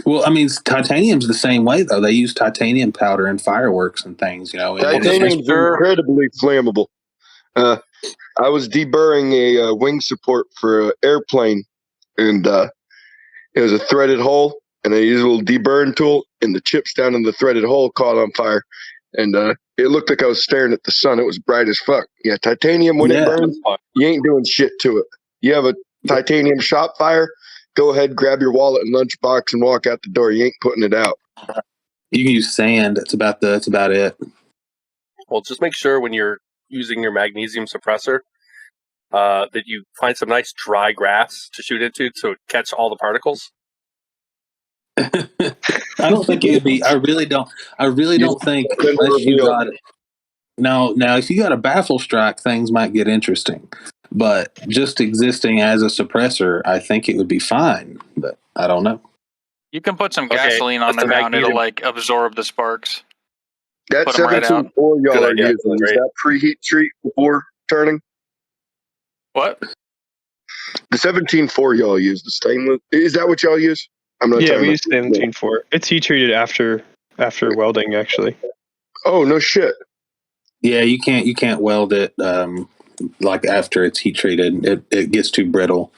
Well, I mean, titanium's the same way, though. They use titanium powder in fireworks and things, you know. Titanium's incredibly flammable. I was deburring a wing support for an airplane, and it was a threaded hole, and I used a little deburring tool, and the chips down in the threaded hole caught on fire. And it looked like I was staring at the sun. It was bright as fuck. Yeah, titanium, when it burns, you ain't doing shit to it. You have a titanium shop fire, go ahead, grab your wallet and lunchbox and walk out the door. You ain't putting it out. You can use sand. That's about it. Well, just make sure when you're using your magnesium suppressor that you find some nice dry grass to shoot into to catch all the particles. I don't think it would be. I really don't think unless you got it. Now, if you got a baffle strike, things might get interesting. But just existing as a suppressor, I think it would be fine. But I don't know. You can put some gasoline on the ground; it'll like absorb the sparks. That 17.4 y'all are using, is that preheat treat before turning? What? The 17.4 y'all use, the stainless. Is that what y'all use? I'm not. Yeah, we use 17.4. It's heat treated after welding, actually. Oh no shit. Yeah, you can't weld it like after it's heat treated. It gets too brittle.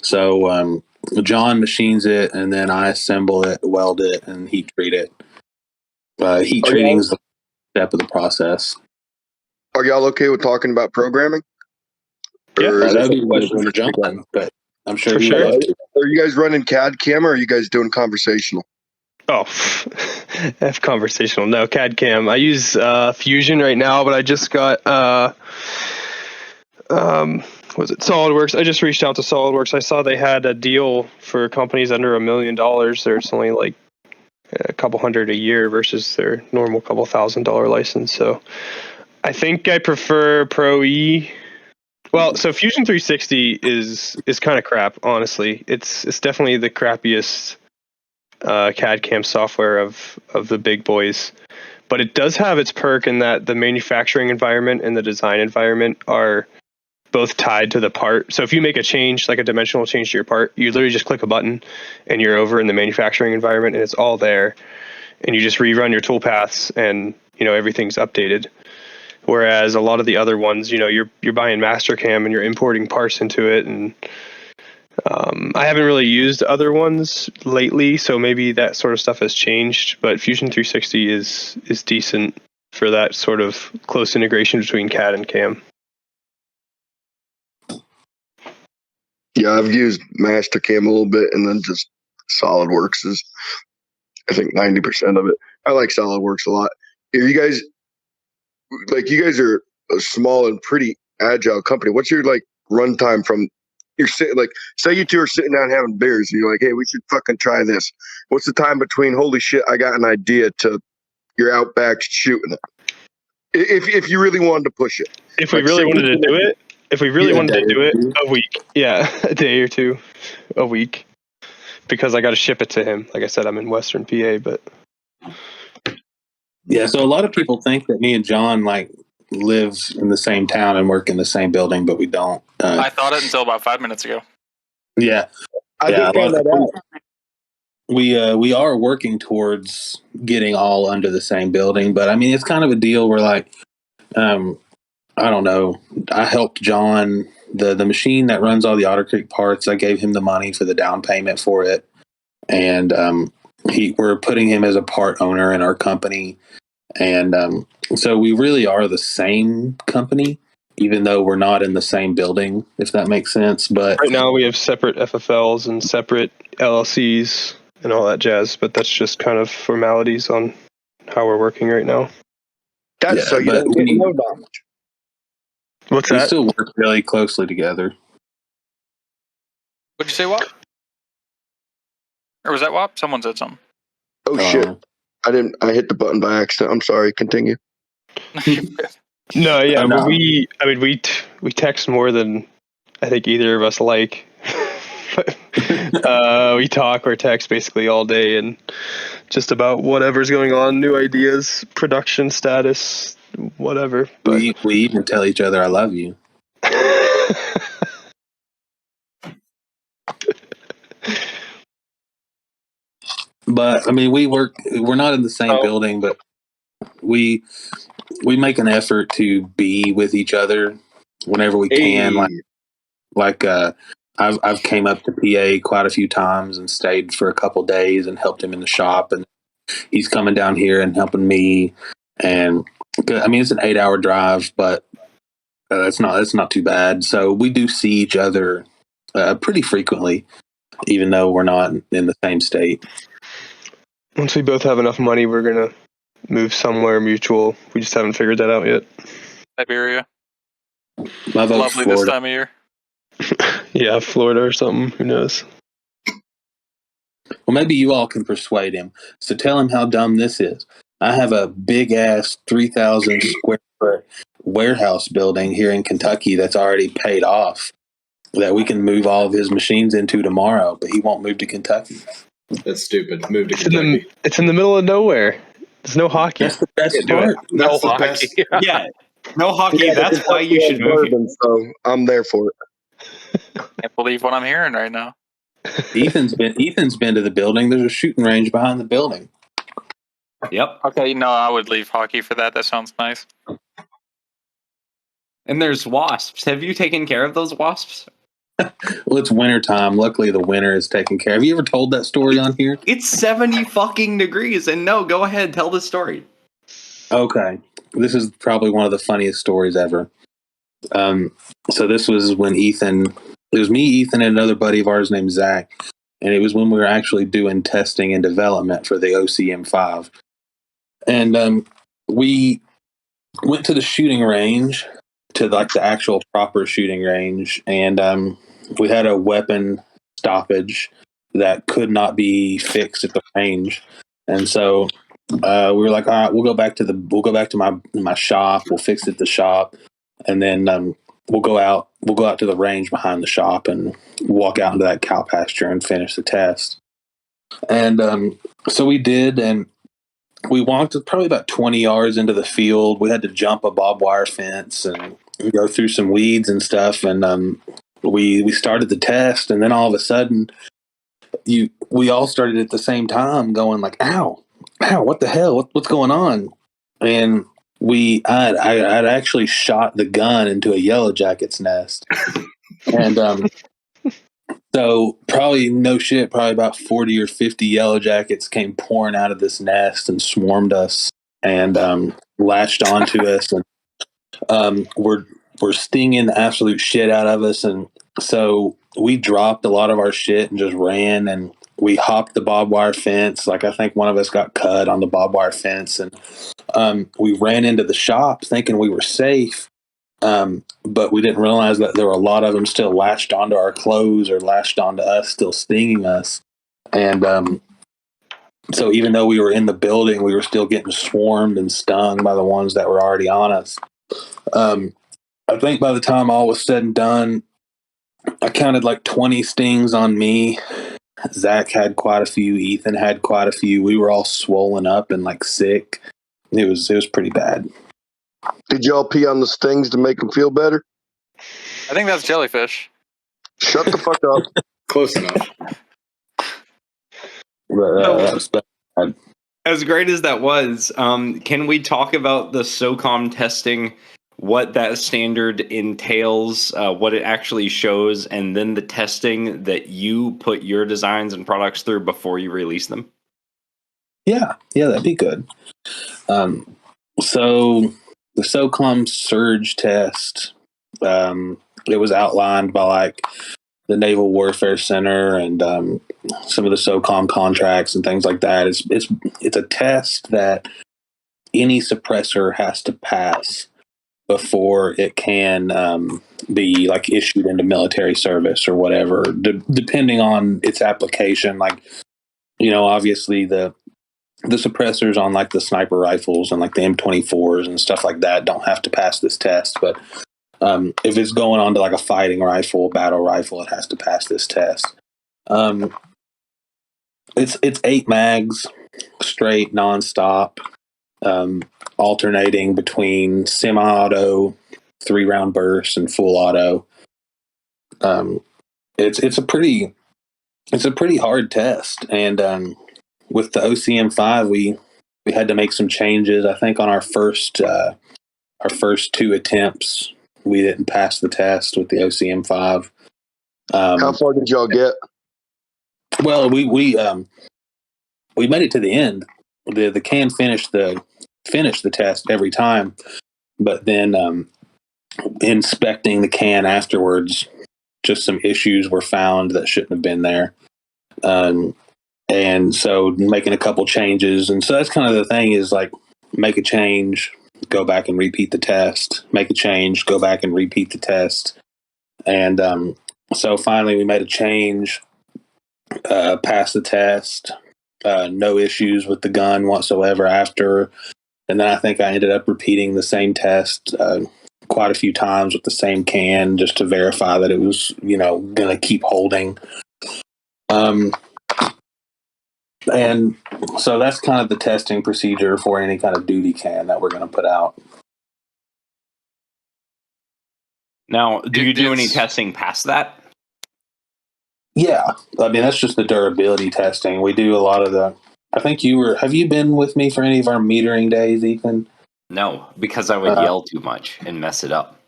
So John machines it, and then I assemble it, weld it, and heat treat it. Heat treating is the step of the process. Are y'all okay with talking about programming? Yeah, that'd be a question for John, but I'm sure he would love to. Are you guys running CAD cam, or are you guys doing conversational? Oh, F conversational. No, CAD cam. I use Fusion right now, but I just got was it SolidWorks? I just reached out to SolidWorks. I saw they had a deal for companies under $1 million. There's only like a couple hundred a year versus their normal couple $1,000 license. So I think I prefer Pro E. Well, so Fusion 360 is kind of crap, honestly. It's definitely the crappiest CAD CAM software of the big boys, but it does have its perk in that the manufacturing environment and the design environment are both tied to the part. So if you make a change, like a dimensional change to your part, you literally just click a button and you're over in the manufacturing environment and it's all there, and you just rerun your tool paths and everything's updated. Whereas a lot of the other ones, you're buying Mastercam and you're importing parts into it, and I haven't really used other ones lately, so maybe that sort of stuff has changed. But Fusion 360 is decent for that sort of close integration between CAD and CAM. Yeah, I've used Mastercam a little bit, and then just SolidWorks is, I think, 90% of it. I like SolidWorks a lot. If you guys are a small and pretty agile company, what's your runtime from? You're sitting say you two are sitting down having beers, and you're like, hey, we should fucking try this. What's the time between holy shit, I got an idea, to you're out back shooting it? If you really wanted to push it. If we really wanted to do it, a week. Yeah, a day or two, a week. Because I got to ship it to him. Like I said, I'm in Western PA, but. Yeah, so a lot of people think that me and John live in the same town and work in the same building, but we don't. I thought it until about 5 minutes ago. Yeah, I did find that out. we are working towards getting all under the same building, but I mean, it's kind of a deal where like, I don't know. I helped John, the machine that runs all the Otter Creek parts. I gave him the money for the down payment for it, and we're putting him as a part owner in our company, and so we really are the same company, even though we're not in the same building. If that makes sense, but Right now we have separate FFLs and separate LLCs and all that jazz, but that's just kind of formalities on how we're working right now. That's Yeah, so you but don't get no damage. What's we that? still work really closely together. What'd you say, Wop? Or was that Wop? Someone said something. Oh shit! I hit the button by accident. I'm sorry. Continue. No, yeah, Oh, but no. we text more than I think either of us like. We talk or text basically all day and just about whatever's going on, new ideas, production status, whatever. But We even tell each other I love you. But I mean, we're not in the same building, but we make an effort to be with each other whenever we can. I've came up to PA quite a few times and stayed for a couple days and helped him in the shop, and he's coming down here and helping me. And I mean, it's an 8-hour drive, but it's not too bad. So we do see each other pretty frequently, even though we're not in the same state. once we both have enough money, we're gonna move somewhere mutual. We just haven't figured that out yet. Siberia. My vote's Lovely Florida. this time of year. Yeah, Florida or something. Who knows? Well, maybe you all can persuade him. So tell him how dumb this is. I have a big ass 3,000 square foot warehouse building here in Kentucky that's already paid off that we can move all of his machines into tomorrow, but he won't move to Kentucky. That's stupid. Move to Kentucky. It's in the middle of nowhere. There's no hockey. That's the best Can't do it. part. No That's the hockey. best. Yeah, no hockey. Yeah, That's why you should move here. bourbon, so I'm there for it. Can't believe what I'm hearing right now. Ethan's been to the building. There's a shooting range behind the building. Yep. Okay, no, I would leave hockey for that. That sounds nice. And there's wasps. Have you taken care of those wasps? Well, it's wintertime. Luckily, the winter is taken care of. Have you ever told that story on here? It's 70 fucking degrees. And no, go ahead, tell the story. Okay. This is probably one of the funniest stories ever. So this was when it was me, Ethan, and another buddy of ours named Zach. And it was when we were actually doing testing and development for the OCM5. And we went to the shooting range, to like the actual proper shooting range. And we had a weapon stoppage that could not be fixed at the range. And so we were like, all right, we'll go back to my shop. We'll fix it at the shop. And then we'll go out to the range behind the shop and walk out into that cow pasture and finish the test. And so we did, and we walked probably about 20 yards into the field. We had to jump a barbed wire fence and go through some weeds and stuff. And we started the test, and then all of a sudden, we all started at the same time going like, ow, what the hell? What's going on? And I'd actually shot the gun into a yellow jacket's nest. And so probably about 40 or 50 yellow jackets came pouring out of this nest and swarmed us and latched onto us, and were stinging the absolute shit out of us. And so we dropped a lot of our shit and just ran, and we hopped the barbed wire fence. Like, I think one of us got cut on the barbed wire fence, and we ran into the shop thinking we were safe. But we didn't realize that there were a lot of them still latched onto our clothes or latched onto us, still stinging us. And so even though we were in the building, we were still getting swarmed and stung by the ones that were already on us. I think by the time all was said and done, I counted like 20 stings on me. Zach had quite a few. Ethan had quite a few. We were all swollen up and like sick. It was pretty bad. Did y'all pee on the stings to make them feel better? I think that's jellyfish. Shut the fuck up. Close enough. As great as that was, can we talk about the SOCOM testing, what that standard entails, what it actually shows, and then the testing that you put your designs and products through before you release them? Yeah, that'd be good. So the SOCOM surge test, it was outlined by like the Naval Warfare Center and some of the SOCOM contracts and things like that. It's a test that any suppressor has to pass before it can be like issued into military service or whatever, depending on its application. Like, obviously the suppressors on like the sniper rifles and like the M24s and stuff like that don't have to pass this test, but if it's going on to like a fighting rifle, battle rifle, it has to pass this test. It's 8 mags straight nonstop, alternating between semi-auto, 3-round bursts, and full auto. It's a pretty hard test, and with the OCM5, we had to make some changes. I think on our first 2 attempts, we didn't pass the test with the OCM5. How far did y'all get? Well, we made it to the end. The can finished the test every time, but then inspecting the can afterwards, just some issues were found that shouldn't have been there. And so making a couple changes. And so that's kind of the thing, is like, make a change, go back and repeat the test, make a change, go back and repeat the test. And so finally we made a change, passed the test, no issues with the gun whatsoever after. And then I think I ended up repeating the same test quite a few times with the same can, just to verify that it was, going to keep holding. And so that's kind of the testing procedure for any kind of duty can that we're going to put out. Now, do you do any testing past that? Yeah. I mean, that's just the durability testing. We do a lot of I think have you been with me for any of our metering days, Ethan? No, because I would yell too much and mess it up.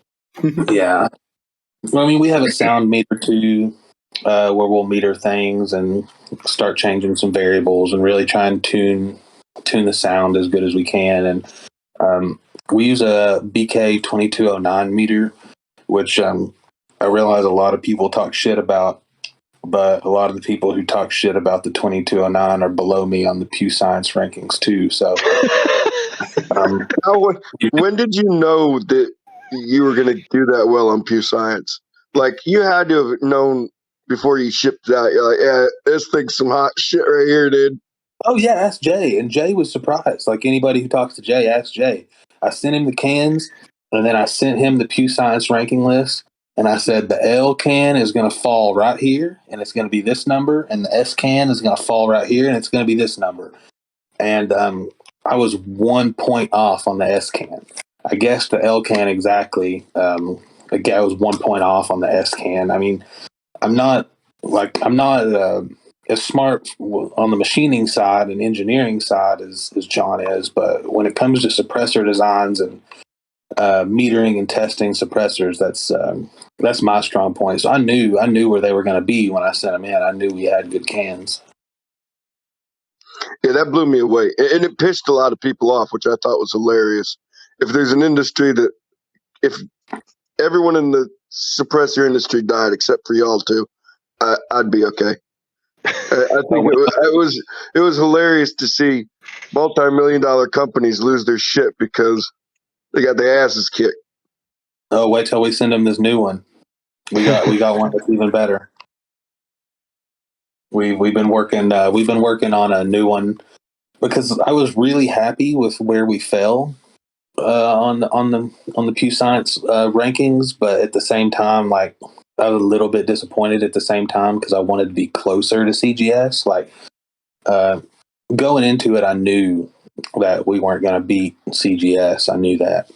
Yeah. Well, I mean, we have a sound meter too, where we'll meter things and start changing some variables and really try and tune the sound as good as we can. And we use a BK 2209 meter, which I realize a lot of people talk shit about, but a lot of the people who talk shit about the 2209 are below me on the Pew Science rankings too. So when did you know that you were going to do that well on Pew Science? Like, you had to have known before you shipped that. You're like, yeah, this thing's some hot shit right here, dude. Oh yeah, ask Jay. And Jay was surprised. Like anybody who talks to Jay, ask Jay. I sent him the cans, and then I sent him the Pew Science ranking list, and I said the L can is going to fall right here, and it's going to be this number, and the S can is going to fall right here, and it's going to be this number. And I was 1 point off on the S can. I guessed the L can exactly. I was 1 point off on the S can. I mean, I'm not as smart on the machining side and engineering side as John is, but when it comes to suppressor designs and metering and testing suppressors, that's my strong point. So I knew where they were going to be when I sent them in. I knew we had good cans. Yeah, that blew me away. And it pissed a lot of people off, which I thought was hilarious. If there's an industry if everyone in the suppressor industry died except for y'all two, I'd be okay. I think it was hilarious to see multi-million-dollar companies lose their shit because they got their asses kicked. Oh, wait till we send them this new one. We got one that's even better. We've been working on a new one because I was really happy with where we fell on the Pew Science rankings, but at the same time, like, I was a little bit disappointed at the same time because I wanted to be closer to CGS. Like, going into it, I knew that we weren't going to beat CGS. I knew that,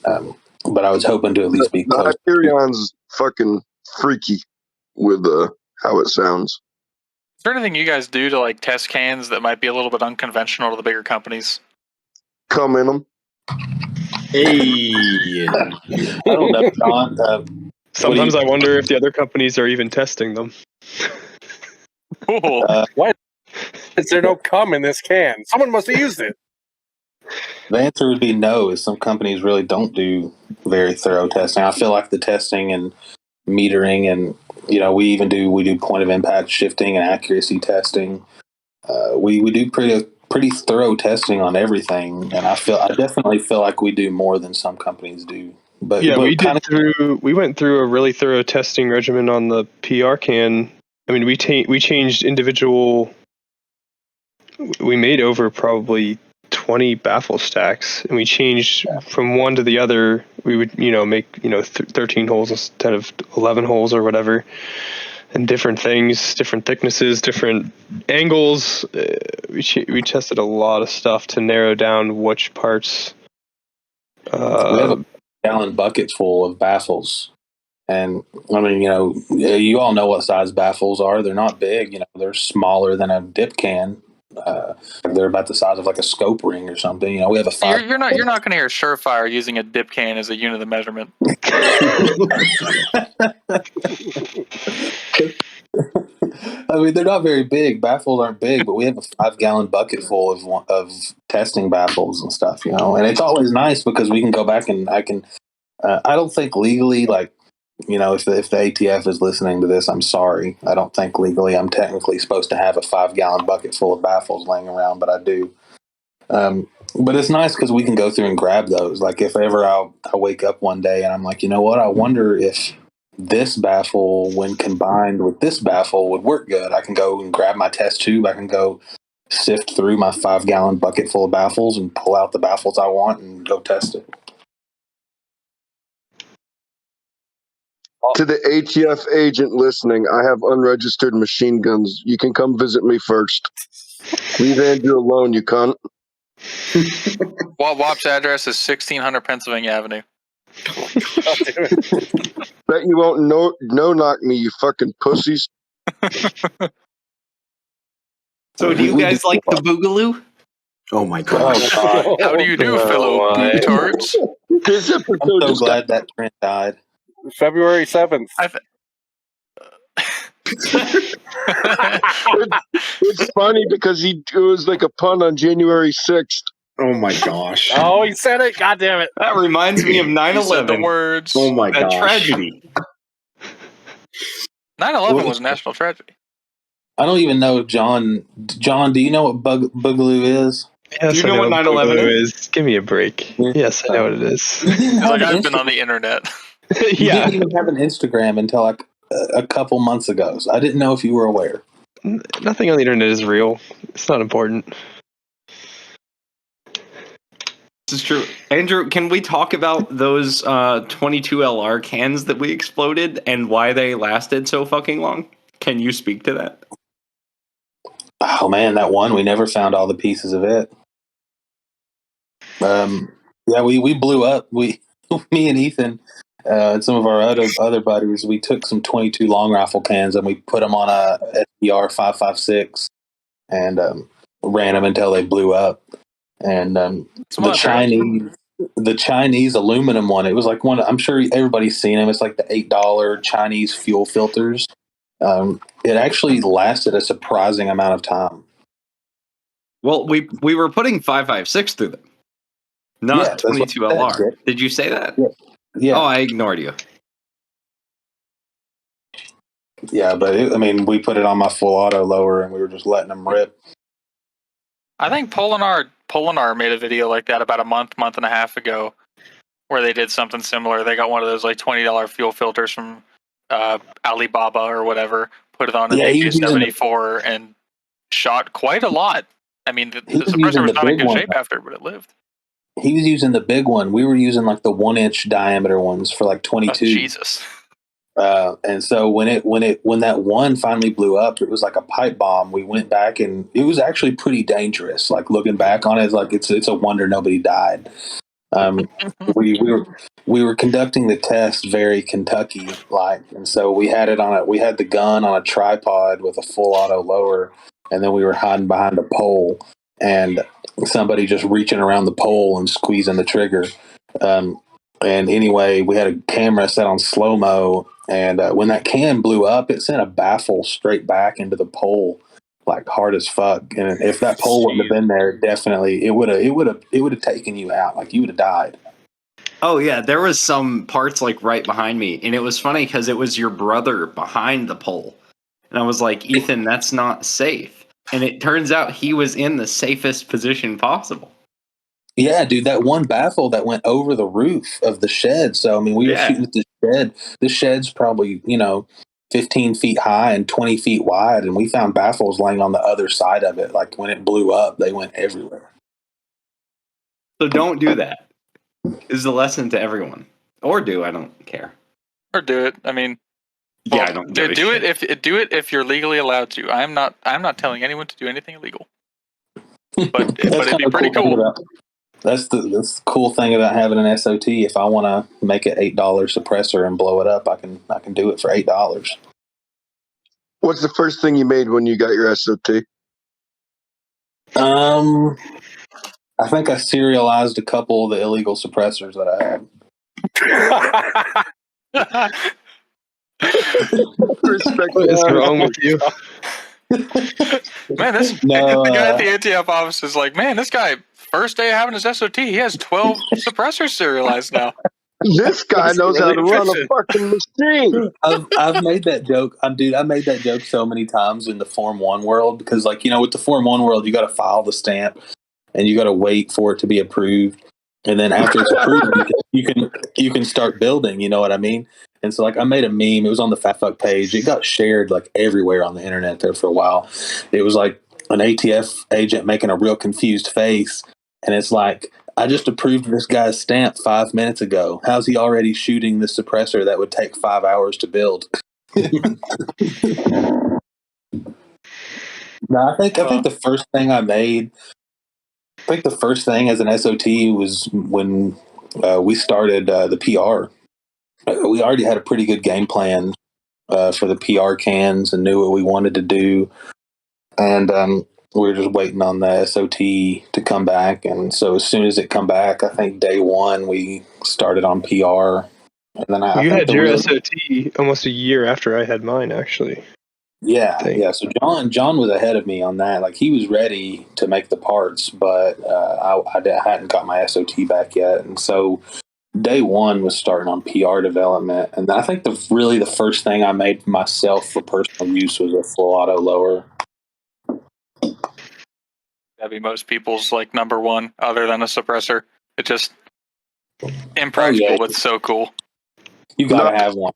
but I was hoping to at least be close. Hyperion's fucking freaky with how it sounds. Is there anything you guys do to like test cans that might be a little bit unconventional to the bigger companies? Come in them. Hey. I don't know, John. Sometimes I wonder if the other companies are even testing them. Cool. What? Is there no cum in this can? Someone must have used it. The answer would be no, as some companies really don't do very thorough testing. I feel like the testing and metering and, we do point of impact shifting and accuracy testing. We do pretty thorough testing on everything, and I definitely feel like we do more than some companies do. But yeah, we went through a really thorough testing regimen on the PR can. I mean, we changed individual. We made over probably 20 baffle stacks, and we changed from one to the other. We would, make 13 holes instead of 11 holes or whatever, and different things, different thicknesses, different angles. We tested a lot of stuff to narrow down which parts. We have a gallon bucket full of baffles. And I mean, you all know what size baffles are. They're not big. They're smaller than a dip can. They're about the size of like a scope ring or something. We have a 5. You're not going to hear Surefire using a dip can as a unit of measurement. I mean, they're not very big. Baffles aren't big, but we have a 5-gallon bucket full of testing baffles and stuff. And it's always nice because we can go back and I can. I don't think legally, like, if the ATF is listening to this, I'm sorry. I don't think legally I'm technically supposed to have a 5-gallon bucket full of baffles laying around, but I do. But it's nice because we can go through and grab those. Like if ever I wake up one day and I'm like, you know what? I wonder if this baffle, when combined with this baffle, would work good. I can go and grab my test tube. I can go sift through my 5-gallon bucket full of baffles and pull out the baffles I want and go test it. To the ATF agent listening, I have unregistered machine guns. You can come visit me first. Leave Andrew alone, you cunt. WAP's address is 1600 Pennsylvania Avenue. Bet you won't no knock me, you fucking pussies. So do you guys like the Boogaloo? Oh my gosh. How do you do, fellow bootards? This episode I'm so glad that trend died. February 7th. It's funny because it was like a pun on January 6th. Oh my gosh. Oh, he said it. God damn it. That reminds me of 9/11. The words. Oh my gosh. Tragedy. 9/11 was a national tragedy. I don't even know if John, do you know what Boogaloo is? Yes, Do you know what 9/11 is? Give me a break. Yes, I know what it is. Like I've been on the internet. You didn't even have an Instagram until like a couple months ago. So I didn't know if you were aware. Nothing on the internet is real. It's not important. This is true. Andrew, can we talk about those 22LR cans that we exploded and why they lasted so fucking long? Can you speak to that? Oh man, that one, we never found all the pieces of it. Yeah, we blew up. Me and Ethan, and some of our other buddies, we took some 22 long rifle cans and we put them on a SBR 5.56 and ran them until they blew up. And the Chinese aluminum one, it was like one. I'm sure everybody's seen them. It's like the $8 Chinese fuel filters. It actually lasted a surprising amount of time. Well, we were putting 5.56 through them, not 22LR. Did you say that? Yeah. Oh, I ignored you. Yeah, but we put it on my full auto lower and we were just letting them rip. I think Polinar made a video like that about a month and a half ago, where they did something similar. They got one of those like $20 fuel filters from Alibaba or whatever, put it on an AK-74 and shot quite a lot. I mean, the suppressor was not in good shape after, but it lived. He was using the big one. We were using like the 1-inch diameter ones for like 22. Oh, Jesus. And so when that one finally blew up, it was like a pipe bomb. We went back and it was actually pretty dangerous. Like looking back on it, it's a wonder nobody died. We we were conducting the test very Kentucky like, and so we had the gun on a tripod with a full auto lower, and then we were hiding behind a pole, and somebody just reaching around the pole and squeezing the trigger. And anyway, we had a camera set on slow mo, and when that can blew up, it sent a baffle straight back into the pole, like hard as fuck. And if that pole wouldn't have been there, definitely it would have taken you out. Like you would have died. Oh yeah, there was some parts like right behind me, and it was funny because it was your brother behind the pole, and I was like, Ethan, that's not safe. And it turns out he was in the safest position possible. Yeah, dude, that one baffle that went over the roof of the shed. So I mean, we were shooting at the shed. The shed's probably 15 feet high and 20 feet wide, and we found baffles laying on the other side of it. Like when it blew up, they went everywhere. So don't do that. Is the lesson to everyone, or do I don't care, or do it. I mean, yeah, I don't do it if you're legally allowed to. I'm not telling anyone to do anything illegal. But it'd be pretty cool. That's the cool thing about having an SOT. If I want to make an $8 suppressor and blow it up, I can do it for $8. What's the first thing you made when you got your SOT? I think I serialized a couple of the illegal suppressors that I had. What is wrong with you? Man, the guy at the ATF office is like, man, this guy, first day of having his SOT, he has 12 suppressors serialized now. This guy knows how to run a fucking machine. I've made that joke. I made that joke so many times in the Form 1 world because, like, with the Form 1 world, you got to file the stamp and you got to wait for it to be approved. And then after it's approved, you can start building. You know what I mean? And so, like, I made a meme. It was on the Fat Fuck page. It got shared like everywhere on the internet there for a while. It was like an ATF agent making a real confused face, and it's like, I just approved this guy's stamp 5 minutes ago. How's he already shooting the suppressor that would take 5 hours to build? No, I think the first thing I made. I think the first thing as an SOT was when we started the PR. We already had a pretty good game plan for the PR cans and knew what we wanted to do. And we were just waiting on the SOT to come back. And so as soon as it come back, I think day one, we started on PR. And then you had your SOT almost a year after I had mine, actually. Yeah. So John was ahead of me on that. Like, he was ready to make the parts, but I hadn't got my SOT back yet. And so day one was starting on PR development. And I think the first thing I made for myself for personal use was a full auto lower. That'd be most people's like number one, other than a suppressor. It's just impractical, but so cool. You gotta have one.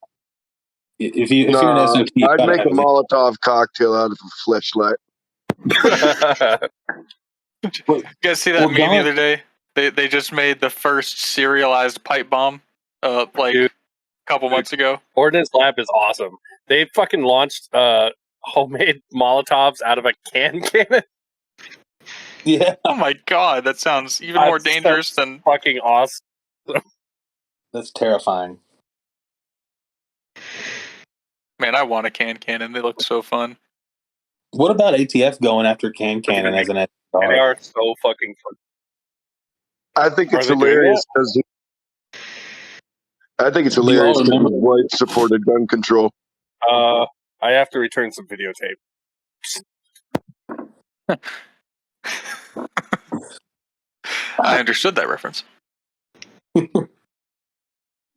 If you're an SOT, I'd make a Molotov cocktail out of a fleshlight. You guys see that meme the other day? They just made the first serialized pipe bomb, a couple months ago. Ordnance Lab is awesome. They fucking launched homemade Molotovs out of a cannon. Yeah. Oh my god, that sounds even more dangerous than fucking awesome. That's terrifying. Man, I want a cannon. They look so fun. What about ATF going after cannon as an SR? They are so fucking fun. I think it's hilarious because white supported gun control. I have to return some videotape. I understood that reference.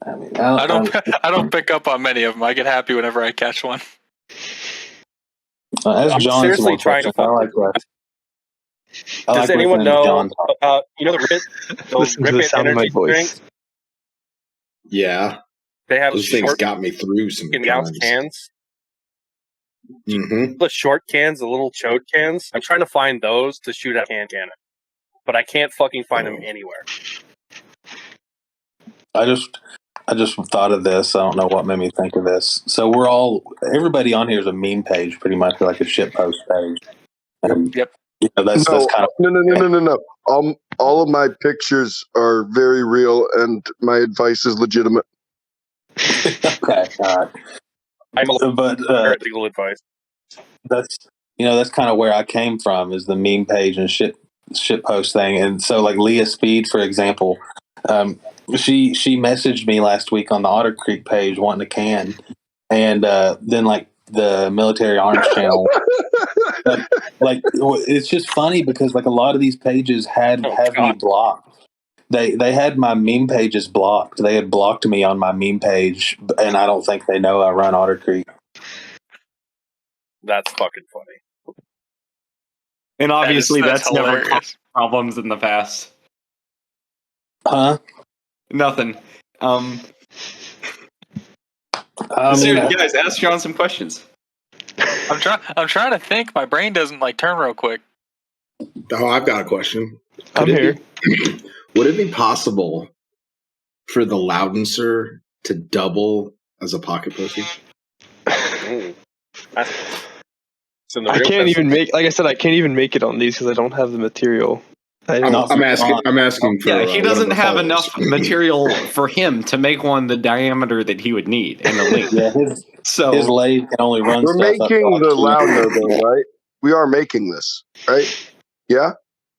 I don't pick up on many of them. I get happy whenever I catch one. I'm seriously trying to fuck with that. Does anyone know about those Rip energy drinks? Yeah, they have those things got me through some cans. The short cans, the little chode cans. I'm trying to find those to shoot at cannon, but I can't fucking find them anywhere. I just thought of this. I don't know what made me think of this. So everybody on here is a meme page, pretty much like a shitpost page. Yep. That's kind of No. All of my pictures are very real, and my advice is legitimate. okay. I'm a But legal advice. that's kind of where I came from, is the meme page and shit post thing. And so like Leah Speed, for example, she messaged me last week on the Otter Creek page wanting a can, and then like the Military Arms channel. like it's just funny because like a lot of these pages have me blocked. They had my meme pages blocked. They had blocked me on my meme page, and I don't think they know I run Otter Creek. That's fucking funny. And obviously, that's never hilarious. caused problems in the past. Huh? Nothing. Seriously, guys, ask John some questions. I'm trying to think. My brain doesn't like turn real quick. Oh, I've got a question. I'm here. Would it be possible for the Loudenser to double as a pocket pussy? I can't even make. Like I said, I can't even make it on these because I don't have the material. I'm asking for. Yeah, he doesn't have enough material for him to make one the diameter that he would need and the length. Yeah, his lathe can only run. We're making the Loudner, though, right? We are making this, right? Yeah.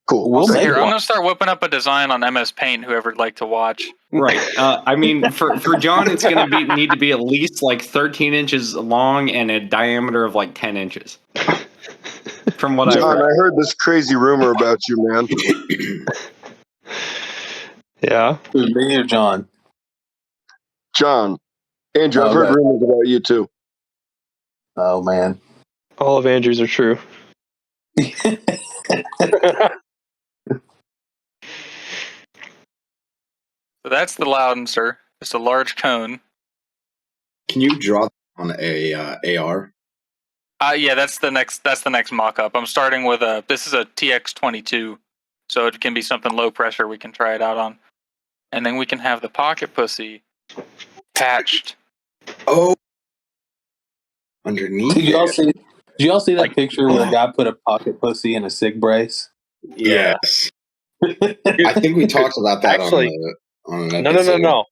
Cool. We'll I'm gonna start whipping up a design on MS Paint. Whoever'd like to watch. Right. I mean, for John, it's gonna need to be at least like 13 inches long and a diameter of like 10 inches. From what I've heard. I heard this crazy rumor about you, man. Yeah. Who's me or John? John. Andrew, I've heard rumors about you too. Oh man. All of Andrew's are true. So that's the Loudenser. It's a large cone. Can you draw on a AR? Yeah, that's the next mock-up. I'm starting with this is a TX22, so it can be something low pressure we can try it out on. And then we can have the pocket pussy patched. Oh, underneath. Did y'all see that picture where a guy put a pocket pussy in a SIG brace? Yes. I think we talked about that actually, on an episode. No.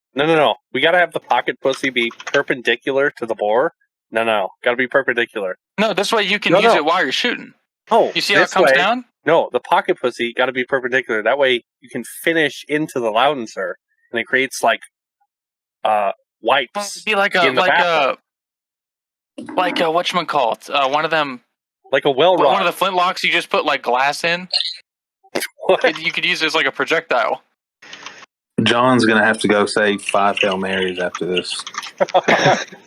We gotta have the pocket pussy be perpendicular to the bore. No. Gotta be perpendicular. No, this way you can use it while you're shooting. Oh, you see how it comes down? No, the pocket pussy gotta be perpendicular. That way you can finish into the Loudenser, and it creates like wipes. It'd be like a whatchamacallit, one of them, like a well rod. One of the flintlocks you just put like glass in. You could use it as like a projectile. John's gonna have to go say 5 Hail Marys after this.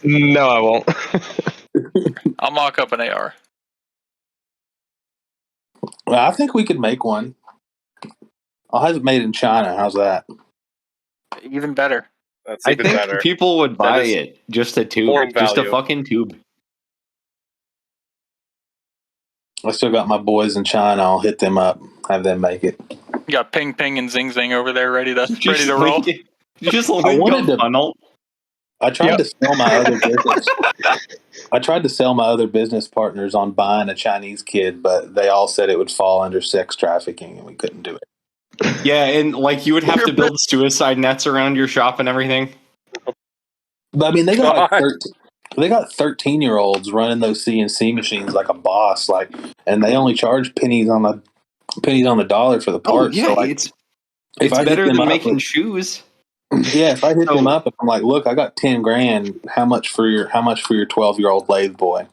No, I won't. I'll mock up an AR. Well, I think we could make one. I'll have it made in China. How's that? Even better. That's even better. I think people would buy it. Just a tube. Just a fucking tube. I still got my boys in China. I'll hit them up. Have them make it. You got Ping Ping and Zing Zing over there ready to roll. You just link a funnel. I tried to sell my other business. I tried to sell my other business partners on buying a Chinese kid, but they all said it would fall under sex trafficking, and we couldn't do it. Yeah, and like you would have to build suicide nets around your shop and everything. But I mean, they got 13-year-olds running those CNC machines like a boss, and they only charge pennies on the dollar for the parts. Oh, yeah, so it's better than making shoes. Yeah, if I hit them up and I'm like, look, I got $10,000. How much for your 12-year-old lathe boy?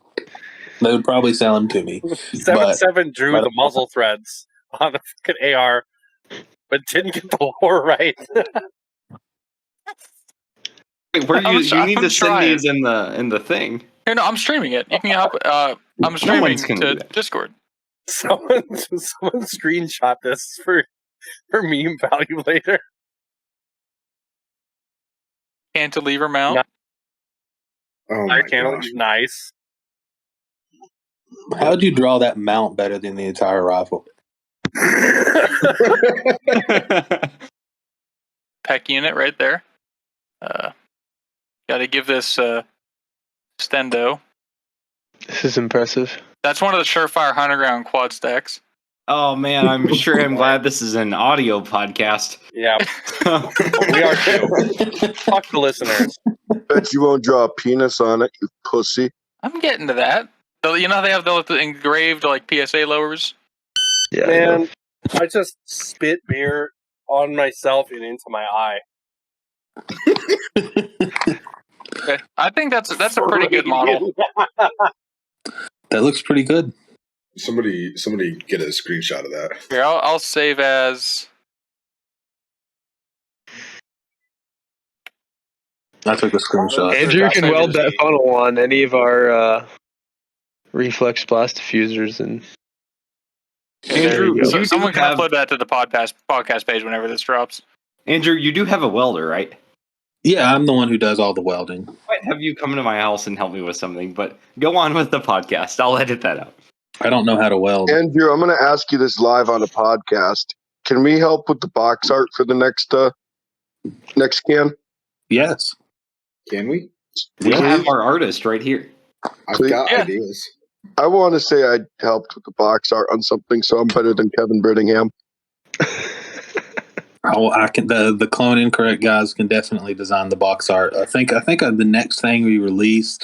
They would probably sell them to me. 7-7 drew the muzzle threads on the fucking AR, but didn't get the lore right. Wait, where you need to send these in the thing? Here, no, I'm streaming it. You can help. I'm streaming to Discord. Someone screenshot this for meme value later. Cantilever mount. Nice. How'd you draw that mount better than the entire rifle? Pec unit right there. Got to give this stendo. This is impressive. That's one of the Surefire 100 round quad stacks. Oh man, I'm sure I'm glad this is an audio podcast. Yeah, we are too. Fuck the listeners. Bet you won't draw a penis on it, you pussy. I'm getting to that. So, you know how they have the engraved like PSA lowers? Yeah, Man, I just spit beer on myself and into my eye. Okay. I think that's a pretty good model. That looks pretty good. Somebody get a screenshot of that. Here, I'll save as. I took a screenshot. Andrew can weld that funnel on any of our reflex blast diffusers, and Andrew, So you someone do can have upload that to the podcast page whenever this drops. Andrew, you do have a welder, right? Yeah, I'm the one who does all the welding. I might have you come to my house and help me with something, but go on with the podcast. I'll edit that out. I don't know how to weld. Andrew, I'm going to ask you this live on a podcast. Can we help with the box art for the next can? Yes. Can we? We Please? have our artist right here. I've Please? got Yeah. ideas. I want to say I helped with the box art on something, so I'm better than Kevin Brittingham. I can. The Clone Incorrect guys can definitely design the box art. I think the next thing we release,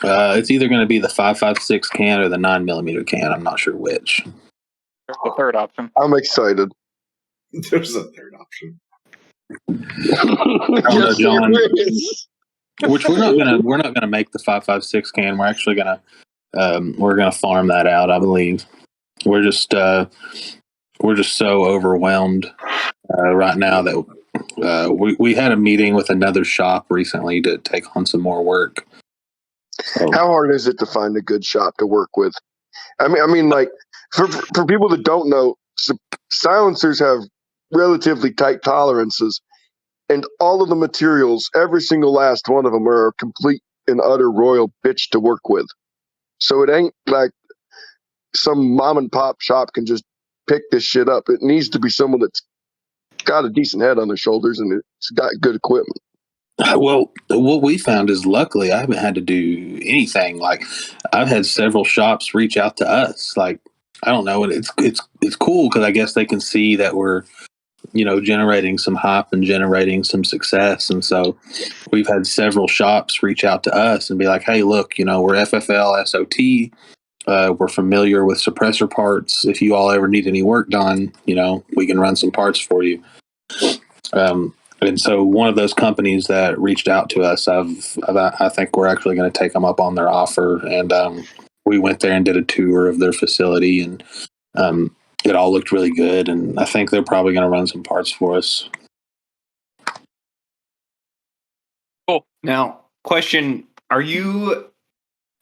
it's either going to be the 5.56 can or the 9mm can. I'm not sure which. The third option. I'm excited. There's a third option. Yes, John. there is. Which we're not gonna make the 5.56 can. We're actually gonna farm that out. I believe we're just so overwhelmed right now that we had a meeting with another shop recently to take on some more work. So, How hard is it to find a good shop to work with? I mean, like for people that don't know, silencers have relatively tight tolerances, and all of the materials, every single last one of them, are a complete and utter royal bitch to work with. So it ain't like some mom and pop shop can just pick this shit up. It needs to be someone that's got a decent head on their shoulders and it's got good equipment. well, what we found is luckily I haven't had to do anything. Like I've had several shops reach out to us. Like I don't know, and it's cool because I guess they can see that we're generating some hype and generating some success. And so we've had several shops reach out to us and be like, hey, look, we're FFL SOT. We're familiar with suppressor parts. If you all ever need any work done, we can run some parts for you. And so one of those companies that reached out to us, I think we're actually going to take them up on their offer. And we went there and did a tour of their facility, and it all looked really good. And I think they're probably going to run some parts for us. Cool. Now, question: are you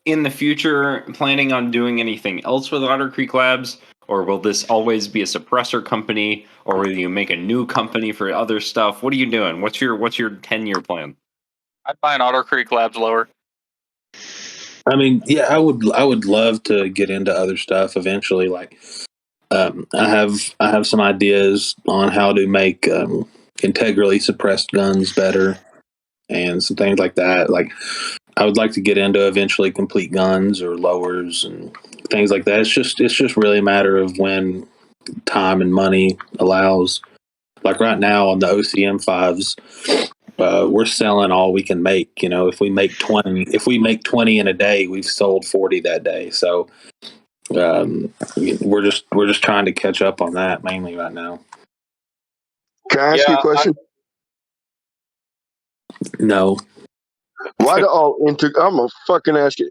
in the future planning on doing anything else with Otter Creek Labs, or will this always be a suppressor company, or will you make a new company for other stuff? What are you doing? What's your 10-year plan? I'd buy an Otter Creek Labs lower. I mean, yeah, I would love to get into other stuff eventually. Like, I have some ideas on how to make integrally suppressed guns better, and some things like that. Like, I would like to get into eventually complete guns or lowers and things like that. It's just really a matter of when time and money allows. Like right now on the OCM 5s, we're selling all we can make. If we make 20 in a day, we've sold 40 that day. So we're just trying to catch up on that mainly right now. Can I ask you a question? No. Why do all I'm gonna fucking ask you.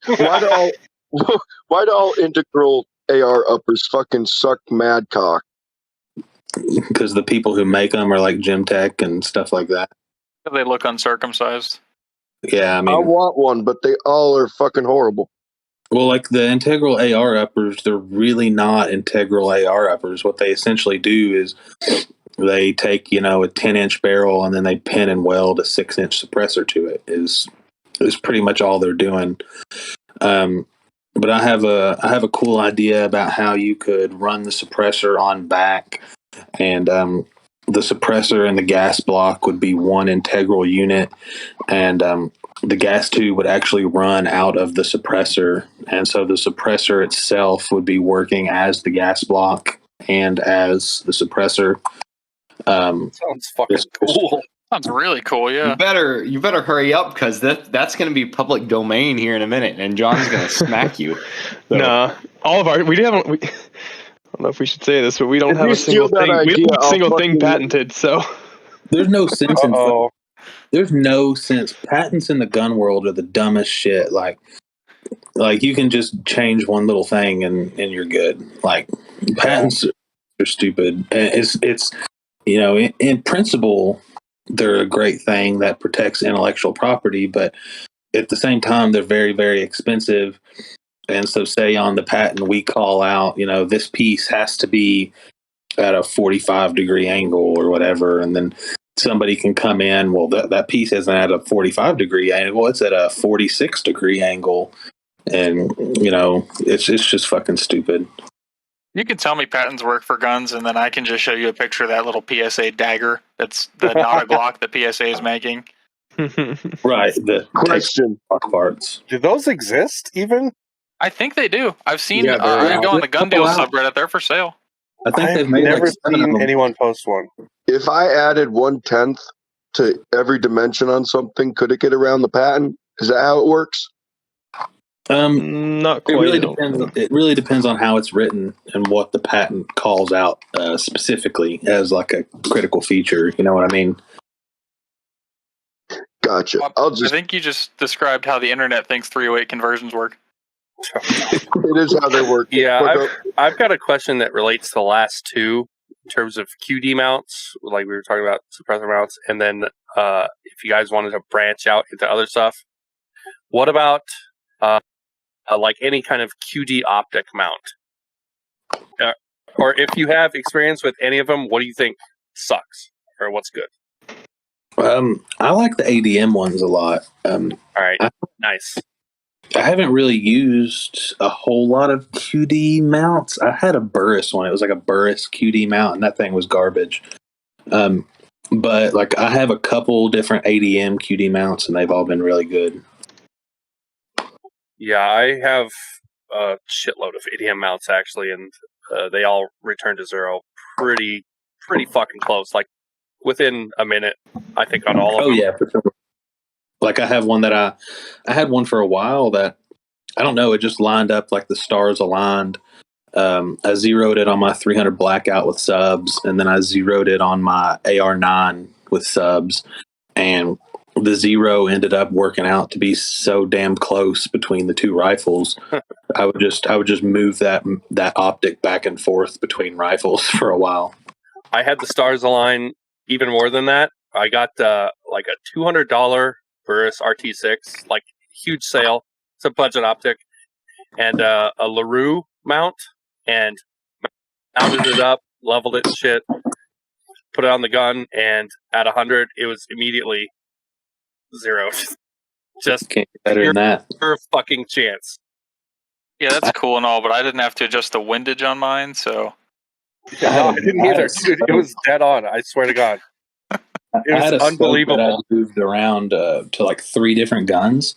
Why do all integral AR uppers fucking suck mad cock? Because the people who make them are like Gym Tech and stuff like that. They look uncircumcised. Yeah, I I mean, want one, but they all are fucking horrible. well, like the integral AR uppers, they're really not integral AR uppers. What they essentially do is they take, a 10-inch barrel and then they pin and weld a 6-inch suppressor to it. Is pretty much all they're doing. But I have a cool idea about how you could run the suppressor on back, and the suppressor and the gas block would be one integral unit, and the gas tube would actually run out of the suppressor, and so the suppressor itself would be working as the gas block and as the suppressor. Sounds fucking cool. Sounds really cool. Yeah. You better hurry up because that's going to be public domain here in a minute, and John's going to smack you. So. Nah, all of our we haven't. I don't know if we should say this, but we don't If have you a single steal that thing. We idea, don't have a I'll single thing fucking- patented. So There's no sense in Uh-oh. there's no sense. Patents in the gun world are the dumbest shit. Like you can just change one little thing and you're good. Like patents are stupid. And it's in principle they're a great thing that protects intellectual property, but at the same time they're very, very expensive. And so say on the patent we call out, this piece has to be at a 45-degree angle or whatever, and then somebody can come in, well, that piece isn't at a 45-degree angle, it's at a 46-degree angle, and it's just fucking stupid. You can tell me patents work for guns, and then I can just show you a picture of that little PSA dagger that's not a Glock that PSA is making. Right. The Question. parts. Do those exist even? I think they do. I've seen Yeah, you go on the gun deal Wow. subreddit, they're for sale. I think they've I've made never like 7 of seen them. anyone post one. If I added 1/10 to every dimension on something, could it get around the patent? Is that how it works? not It quite. really depends. It really depends on how it's written and what the patent calls out specifically as like a critical feature. You know what I mean? Gotcha. I think you just described how the internet thinks 308 conversions work. It is how they work. Yeah, I've got a question that relates to the last two in terms of QD mounts, like we were talking about suppressor mounts, and then if you guys wanted to branch out into other stuff, what about like any kind of QD optic mount? Or if you have experience with any of them, what do you think sucks or what's good? I like the ADM ones a lot. All right, nice. I haven't really used a whole lot of QD mounts. I had a Burris one. It was like a Burris QD mount, and that thing was garbage. But like I have a couple different ADM QD mounts, and they've all been really good. Yeah, I have a shitload of ADM mounts actually, and they all return to zero pretty fucking close. Like within a minute, I think on all of them. Oh yeah, for sure. Like I have one that I had one for a while that I don't know. It just lined up like the stars aligned. I zeroed it on my 300 blackout with subs, and then I zeroed it on my AR9 with subs, and the zero ended up working out to be so damn close between the two rifles. I would just move that optic back and forth between rifles for a while. I had the stars align even more than that. I got like a $200 Burris RT6, like huge sale. It's a budget optic, and a LaRue mount, and mounted it up, leveled it and shit, put it on the gun, and at 100, it was immediately zero. Just can't get better than that. Your fucking chance. Yeah, that's cool and all, but I didn't have to adjust the windage on mine, so. Yeah, no, I didn't either, dude. It was dead on. I swear to God. It was unbelievable. I moved around to like 3 different guns,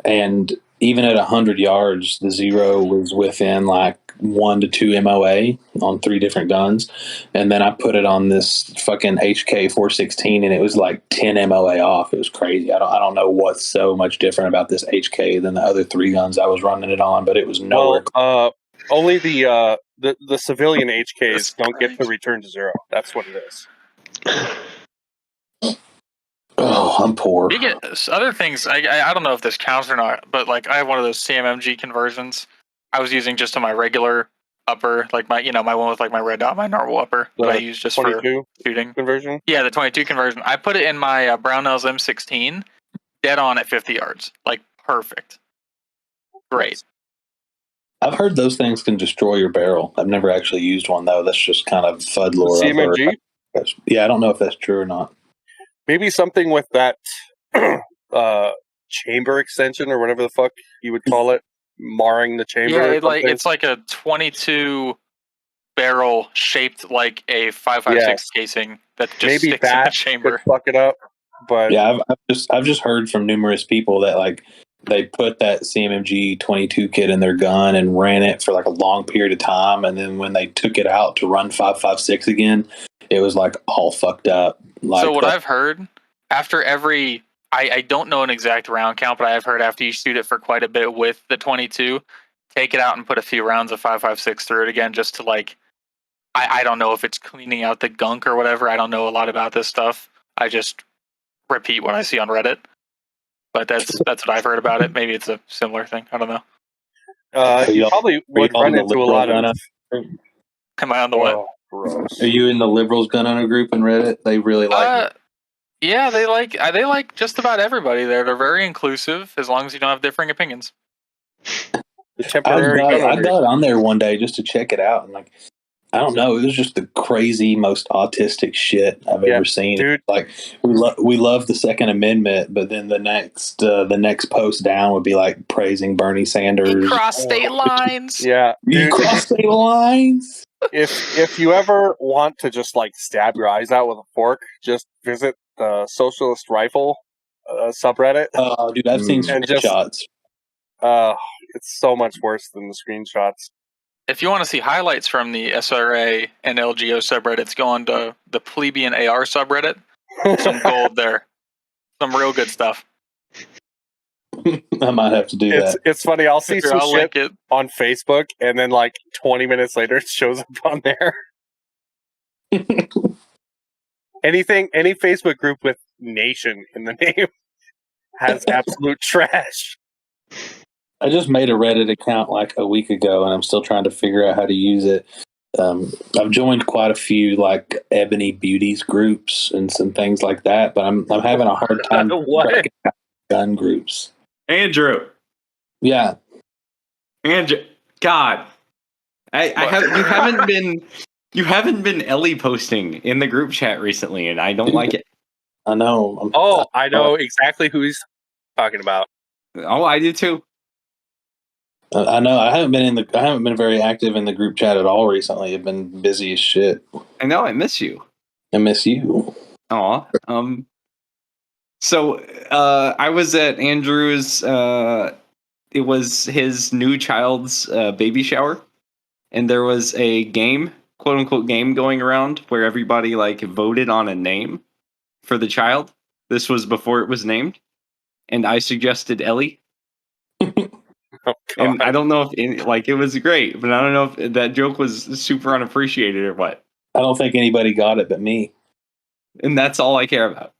and even at 100 yards, the zero was within like 1 to 2 MOA on 3 different guns, and then I put it on this fucking HK 416, and it was like 10 MOA off. It was crazy. I don't know what's so much different about this HK than the other 3 guns I was running it on, but it was nowhere. Well, only the civilian HKs don't get to return to zero. That's what it is. Oh, I'm poor. Other things, I don't know if this counts or not, but like I have one of those CMMG conversions. I was using just on my regular upper, like my one with like my red dot, my normal upper that I use just for shooting conversion. Yeah, the 22 conversion. I put it in my Brownells M16, dead on at 50 yards, like perfect. Great. I've heard those things can destroy your barrel. I've never actually used one though. That's just kind of FUD lore. CMMG? Yeah, I don't know if that's true or not. Maybe something with that chamber extension or whatever the fuck you would call it, marring the chamber. Yeah, it's like a 22 barrel shaped like a 5.56 casing that just sticks in the chamber. Could fuck it up. But yeah, I've just heard from numerous people that like they put that CMMG 22 kit in their gun and ran it for like a long period of time, and then when they took it out to run 5.56 again, it was like all fucked up. Like, so what I've heard after every, I don't know an exact round count, but I have heard after you shoot it for quite a bit with the 22, take it out and put a few rounds of 5.56 through it again, just to like, I don't know if it's cleaning out the gunk or whatever. I don't know a lot about this stuff. I just repeat what I see on Reddit. But that's what I've heard about it. Maybe it's a similar thing. I don't know. you probably would run into a lot of. Am I on the what? Gross. Are you in the liberals gun hunter group in Reddit? They really like it. Yeah, they like just about everybody there. They're very inclusive as long as you don't have differing opinions. The temporary I got on there one day just to check it out, and like, I don't know, it was just the crazy, most autistic shit I've ever seen. Dude. Like, we love the Second Amendment, but then the next post down would be like praising Bernie Sanders. You cross state lines. Yeah, you cross state lines. If you ever want to just like stab your eyes out with a fork, just visit the Socialist Rifle subreddit. Oh, dude, I've seen screenshots. It's so much worse than the screenshots. If you want to see highlights from the SRA and LGO subreddits, go on to the Plebeian AR subreddit. Some gold there. Some real good stuff. I might have to do that. It's funny. I'll see some shit on Facebook, and then like 20 minutes later, it shows up on there. Any Facebook group with "nation" in the name has absolute trash. I just made a Reddit account like a week ago, and I'm still trying to figure out how to use it. I've joined quite a few like Ebony Beauties groups and some things like that, but I'm having a hard time cracking out gun groups. Andrew. Yeah. Andrew. God. You haven't been Ellie posting in the group chat recently, and I don't like it. I know. I know exactly who he's talking about. Oh, I do too. I know. I haven't been very active in the group chat at all recently. I've been busy as shit. I know. I miss you. I miss you. Aw. So I was at Andrew's. It was his new child's baby shower, and there was a game, quote unquote, game going around where everybody like voted on a name for the child. This was before it was named, and I suggested Ellie. And I don't know if it was great, but I don't know if that joke was super unappreciated or what. I don't think anybody got it but me. And that's all I care about.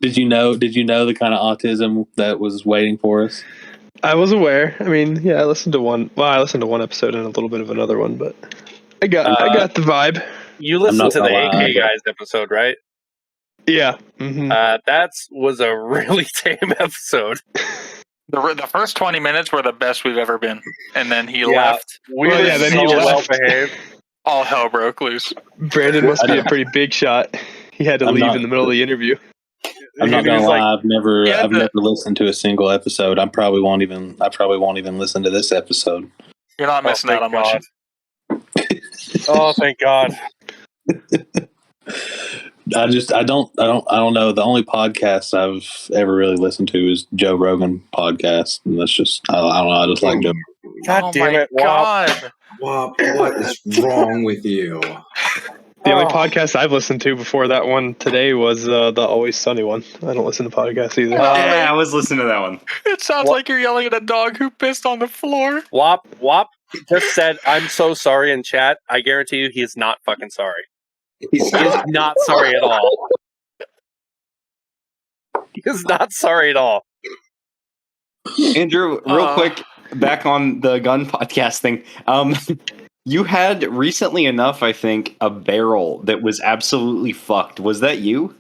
Did you know the kind of autism that was waiting for us? I was aware. I mean, yeah, I listened to one episode and a little bit of another one, but I got the vibe. You listened to the AK Guys episode, right? Yeah. Mm-hmm. That was a really tame episode. The first 20 minutes were the best we've ever been, and then he left. Then he left. Well behaved. All hell broke loose. Brandon must be a pretty big shot. He had to leave in the middle of the interview. I'm not gonna lie. I've never listened to a single episode. I probably won't even listen to this episode. You're not missing out on much. Oh, thank God. I don't know. The only podcast I've ever really listened to is Joe Rogan podcast, and that's just I don't know. I just like Joe. God damn it! God. What is wrong with you? The only podcast I've listened to before that one today was the Always Sunny one. I don't listen to podcasts either. Yeah, I was listening to that one. It sounds like you're yelling at a dog who pissed on the floor. Wop just said, "I'm so sorry" in chat. I guarantee you, he is not fucking sorry. He's not sorry at all. He is not sorry at all. Andrew, real quick, back on the gun podcast thing. You had recently enough, I think, a barrel that was absolutely fucked. Was that you?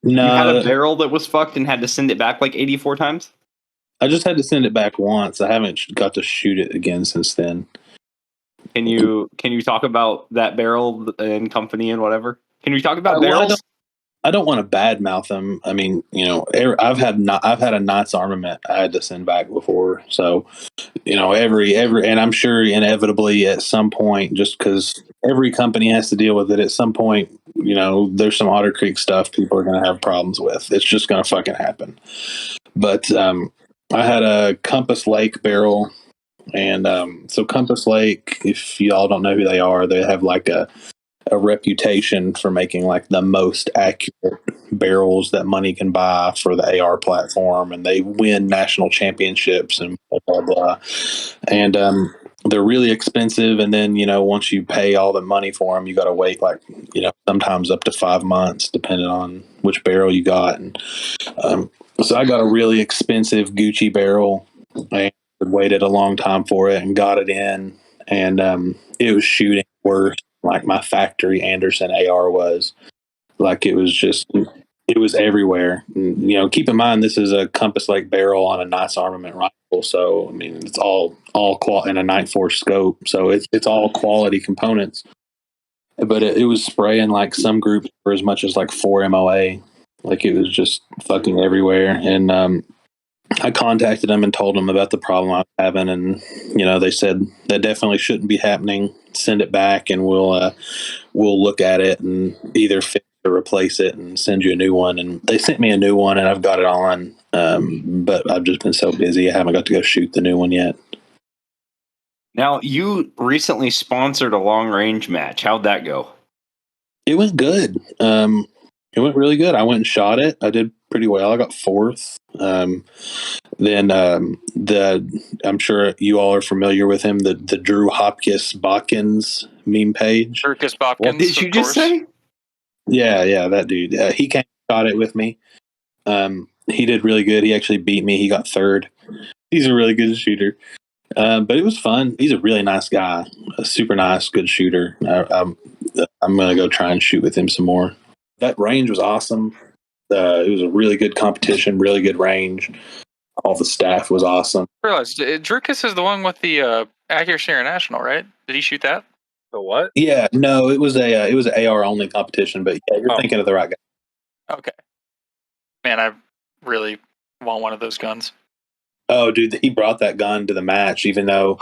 No. You had a barrel that was fucked and had to send it back like 84 times? I just had to send it back once. I haven't got to shoot it again since then. Can you talk about that barrel and company and whatever? Can you talk about barrels? I don't want to badmouth them. I mean, I've had a Knott's armament I had to send back before. So, every and I'm sure inevitably at some point, just because every company has to deal with it at some point, there's some Otter Creek stuff people are going to have problems with. It's just going to fucking happen. But I had a Compass Lake barrel. And so Compass Lake, if y'all don't know who they are, they have like a reputation for making like the most accurate barrels that money can buy for the AR platform, and they win national championships and blah blah blah. And they're really expensive, and then once you pay all the money for them, you got to wait like sometimes up to 5 months, depending on which barrel you got. And so I got a really expensive Gucci barrel, and waited a long time for it, and got it in, and it was shooting worse like my factory Anderson AR was. Like it was everywhere. And, keep in mind this is a Compass Lake barrel on a nice armament rifle, so I mean it's all in a 9.4 scope, so it's all quality components. But it was spraying like some groups for as much as like 4 MOA. Like it was just fucking everywhere. And I contacted them and told them about the problem I was having, and they said that definitely shouldn't be happening. Send it back, and we'll look at it and either fix or replace it and send you a new one. And they sent me a new one, and I've got it on. But I've just been so busy, I haven't got to go shoot the new one yet. Now, you recently sponsored a long range match. How'd that go? It went good. It went really good. I went and shot it. I did pretty well. I got 4th. Then I'm sure you all are familiar with him, the Drew Hopkins Botkins meme page. Drewkis Botkins. What did you just say? Yeah, that dude. He came and shot it with me. He did really good. He actually beat me. He got 3rd. He's a really good shooter. But it was fun. He's a really nice guy. A super nice, good shooter. I'm going to go try and shoot with him some more. That range was awesome. It was a really good competition, really good range. All the staff was awesome. I realized Drewkis is the one with the Accuracy International, right? Did he shoot that? The what? Yeah, no, it was an AR only competition, but yeah, you're thinking of the right guy. Okay. Man, I really want one of those guns. Oh, dude, he brought that gun to the match, even though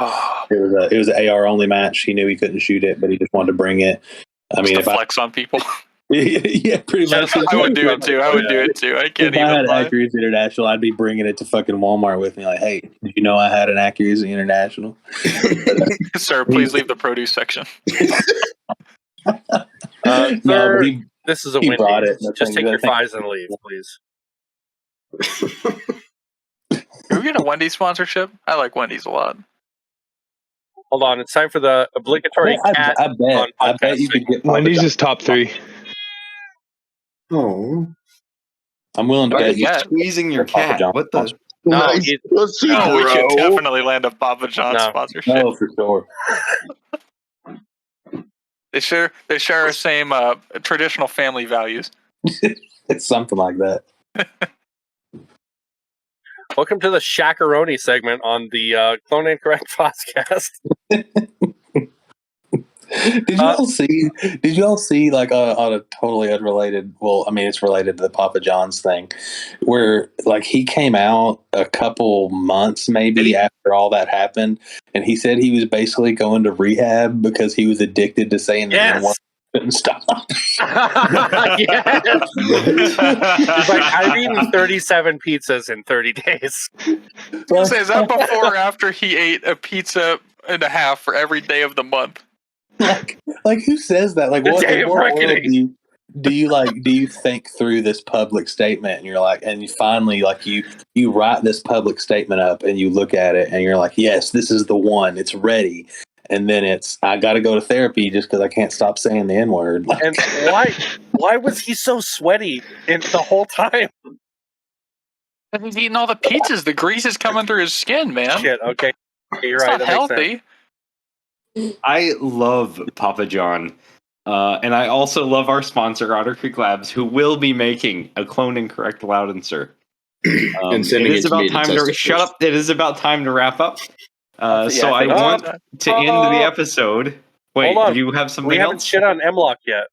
it was an AR only match. He knew he couldn't shoot it, but he just wanted to bring it. I mean, if flex on people. Yeah, pretty much. I would do it too. I can't if even. I had lie. Accuracy International, I'd be bringing it to fucking Walmart with me. Like, hey, did you know I had an Accuracy International? Sir, please leave the produce section. Sir, this is a he brought Wendy's. it. Just take your 5s and leave, please. Are we getting a Wendy's sponsorship? I like Wendy's a lot. Hold on, it's time for the obligatory cat. I bet you could get Wendy's is top 3. Oh, I'm willing to Why are bet you you squeezing your Papa cat? John's What the? No, Nice. Let's see, Oh, we bro. could definitely land a Papa John's sponsorship. No, for sure. They share our same traditional family values. It's something like that. Welcome to the Shackaroni segment on the Clone Incorrect podcast. Did y'all see like on a totally unrelated, well, I mean it's related to the Papa John's thing, where like he came out a couple months maybe after all that happened, and he said he was basically going to rehab because he was addicted to saying the N-word. Couldn't stop. Yes. He's like, I've eaten 37 pizzas in 30 days. Is that before or after he ate a pizza and a half for every day of the month? Like who says that? Like what world do you think through this public statement, and you're like, and you finally like you write this public statement up and you look at it and you're like, yes, this is the one, it's ready. And then I got to go to therapy just because I can't stop saying the N-word. Like, And why was he so sweaty the whole time? He's eating all the pizzas. The grease is coming through his skin, man. Shit, okay. You're It's right. not healthy. I love Papa John. And I also love our sponsor, Otter Creek Labs, who will be making a Clone Incorrect Loudenser. And sending it is it to about me to time test to it shut first. up. It is about time to wrap up. So I want to end the episode. Wait, hold on. do you have something we haven't else? shit on M-Lock yet.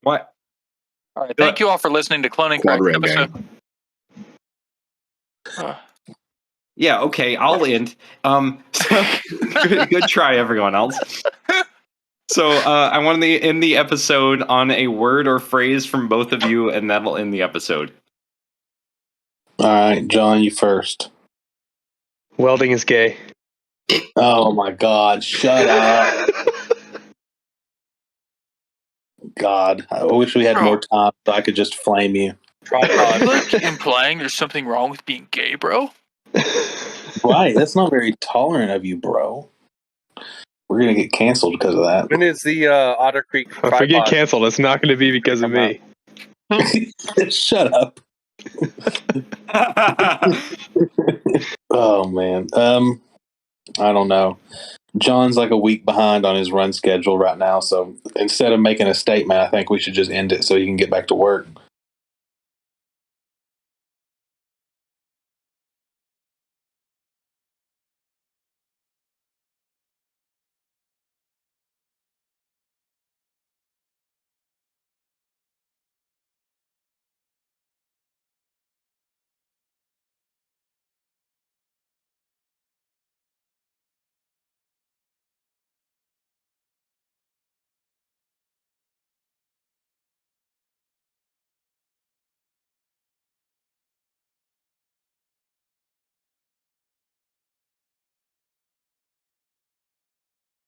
What? All right, thank you all for listening to Clone Incorrect Quad episode. Yeah, okay, I'll end. Good try, everyone else. So I want to end the episode on a word or phrase from both of you, and that'll end the episode. All right, John, you first. Welding is gay. Oh my God! Shut up. God, I wish we had more time so I could just flame you. Are you like implying there's something wrong with being gay, bro? Right, that's not very tolerant of you, bro. We're gonna get canceled because of that. When is the Otter Creek If we get canceled, it's not going to be because of me. Shut up. Oh man. I don't know. John's like a week behind on his run schedule right now, so instead of making a statement, I think we should just end it so he can get back to work.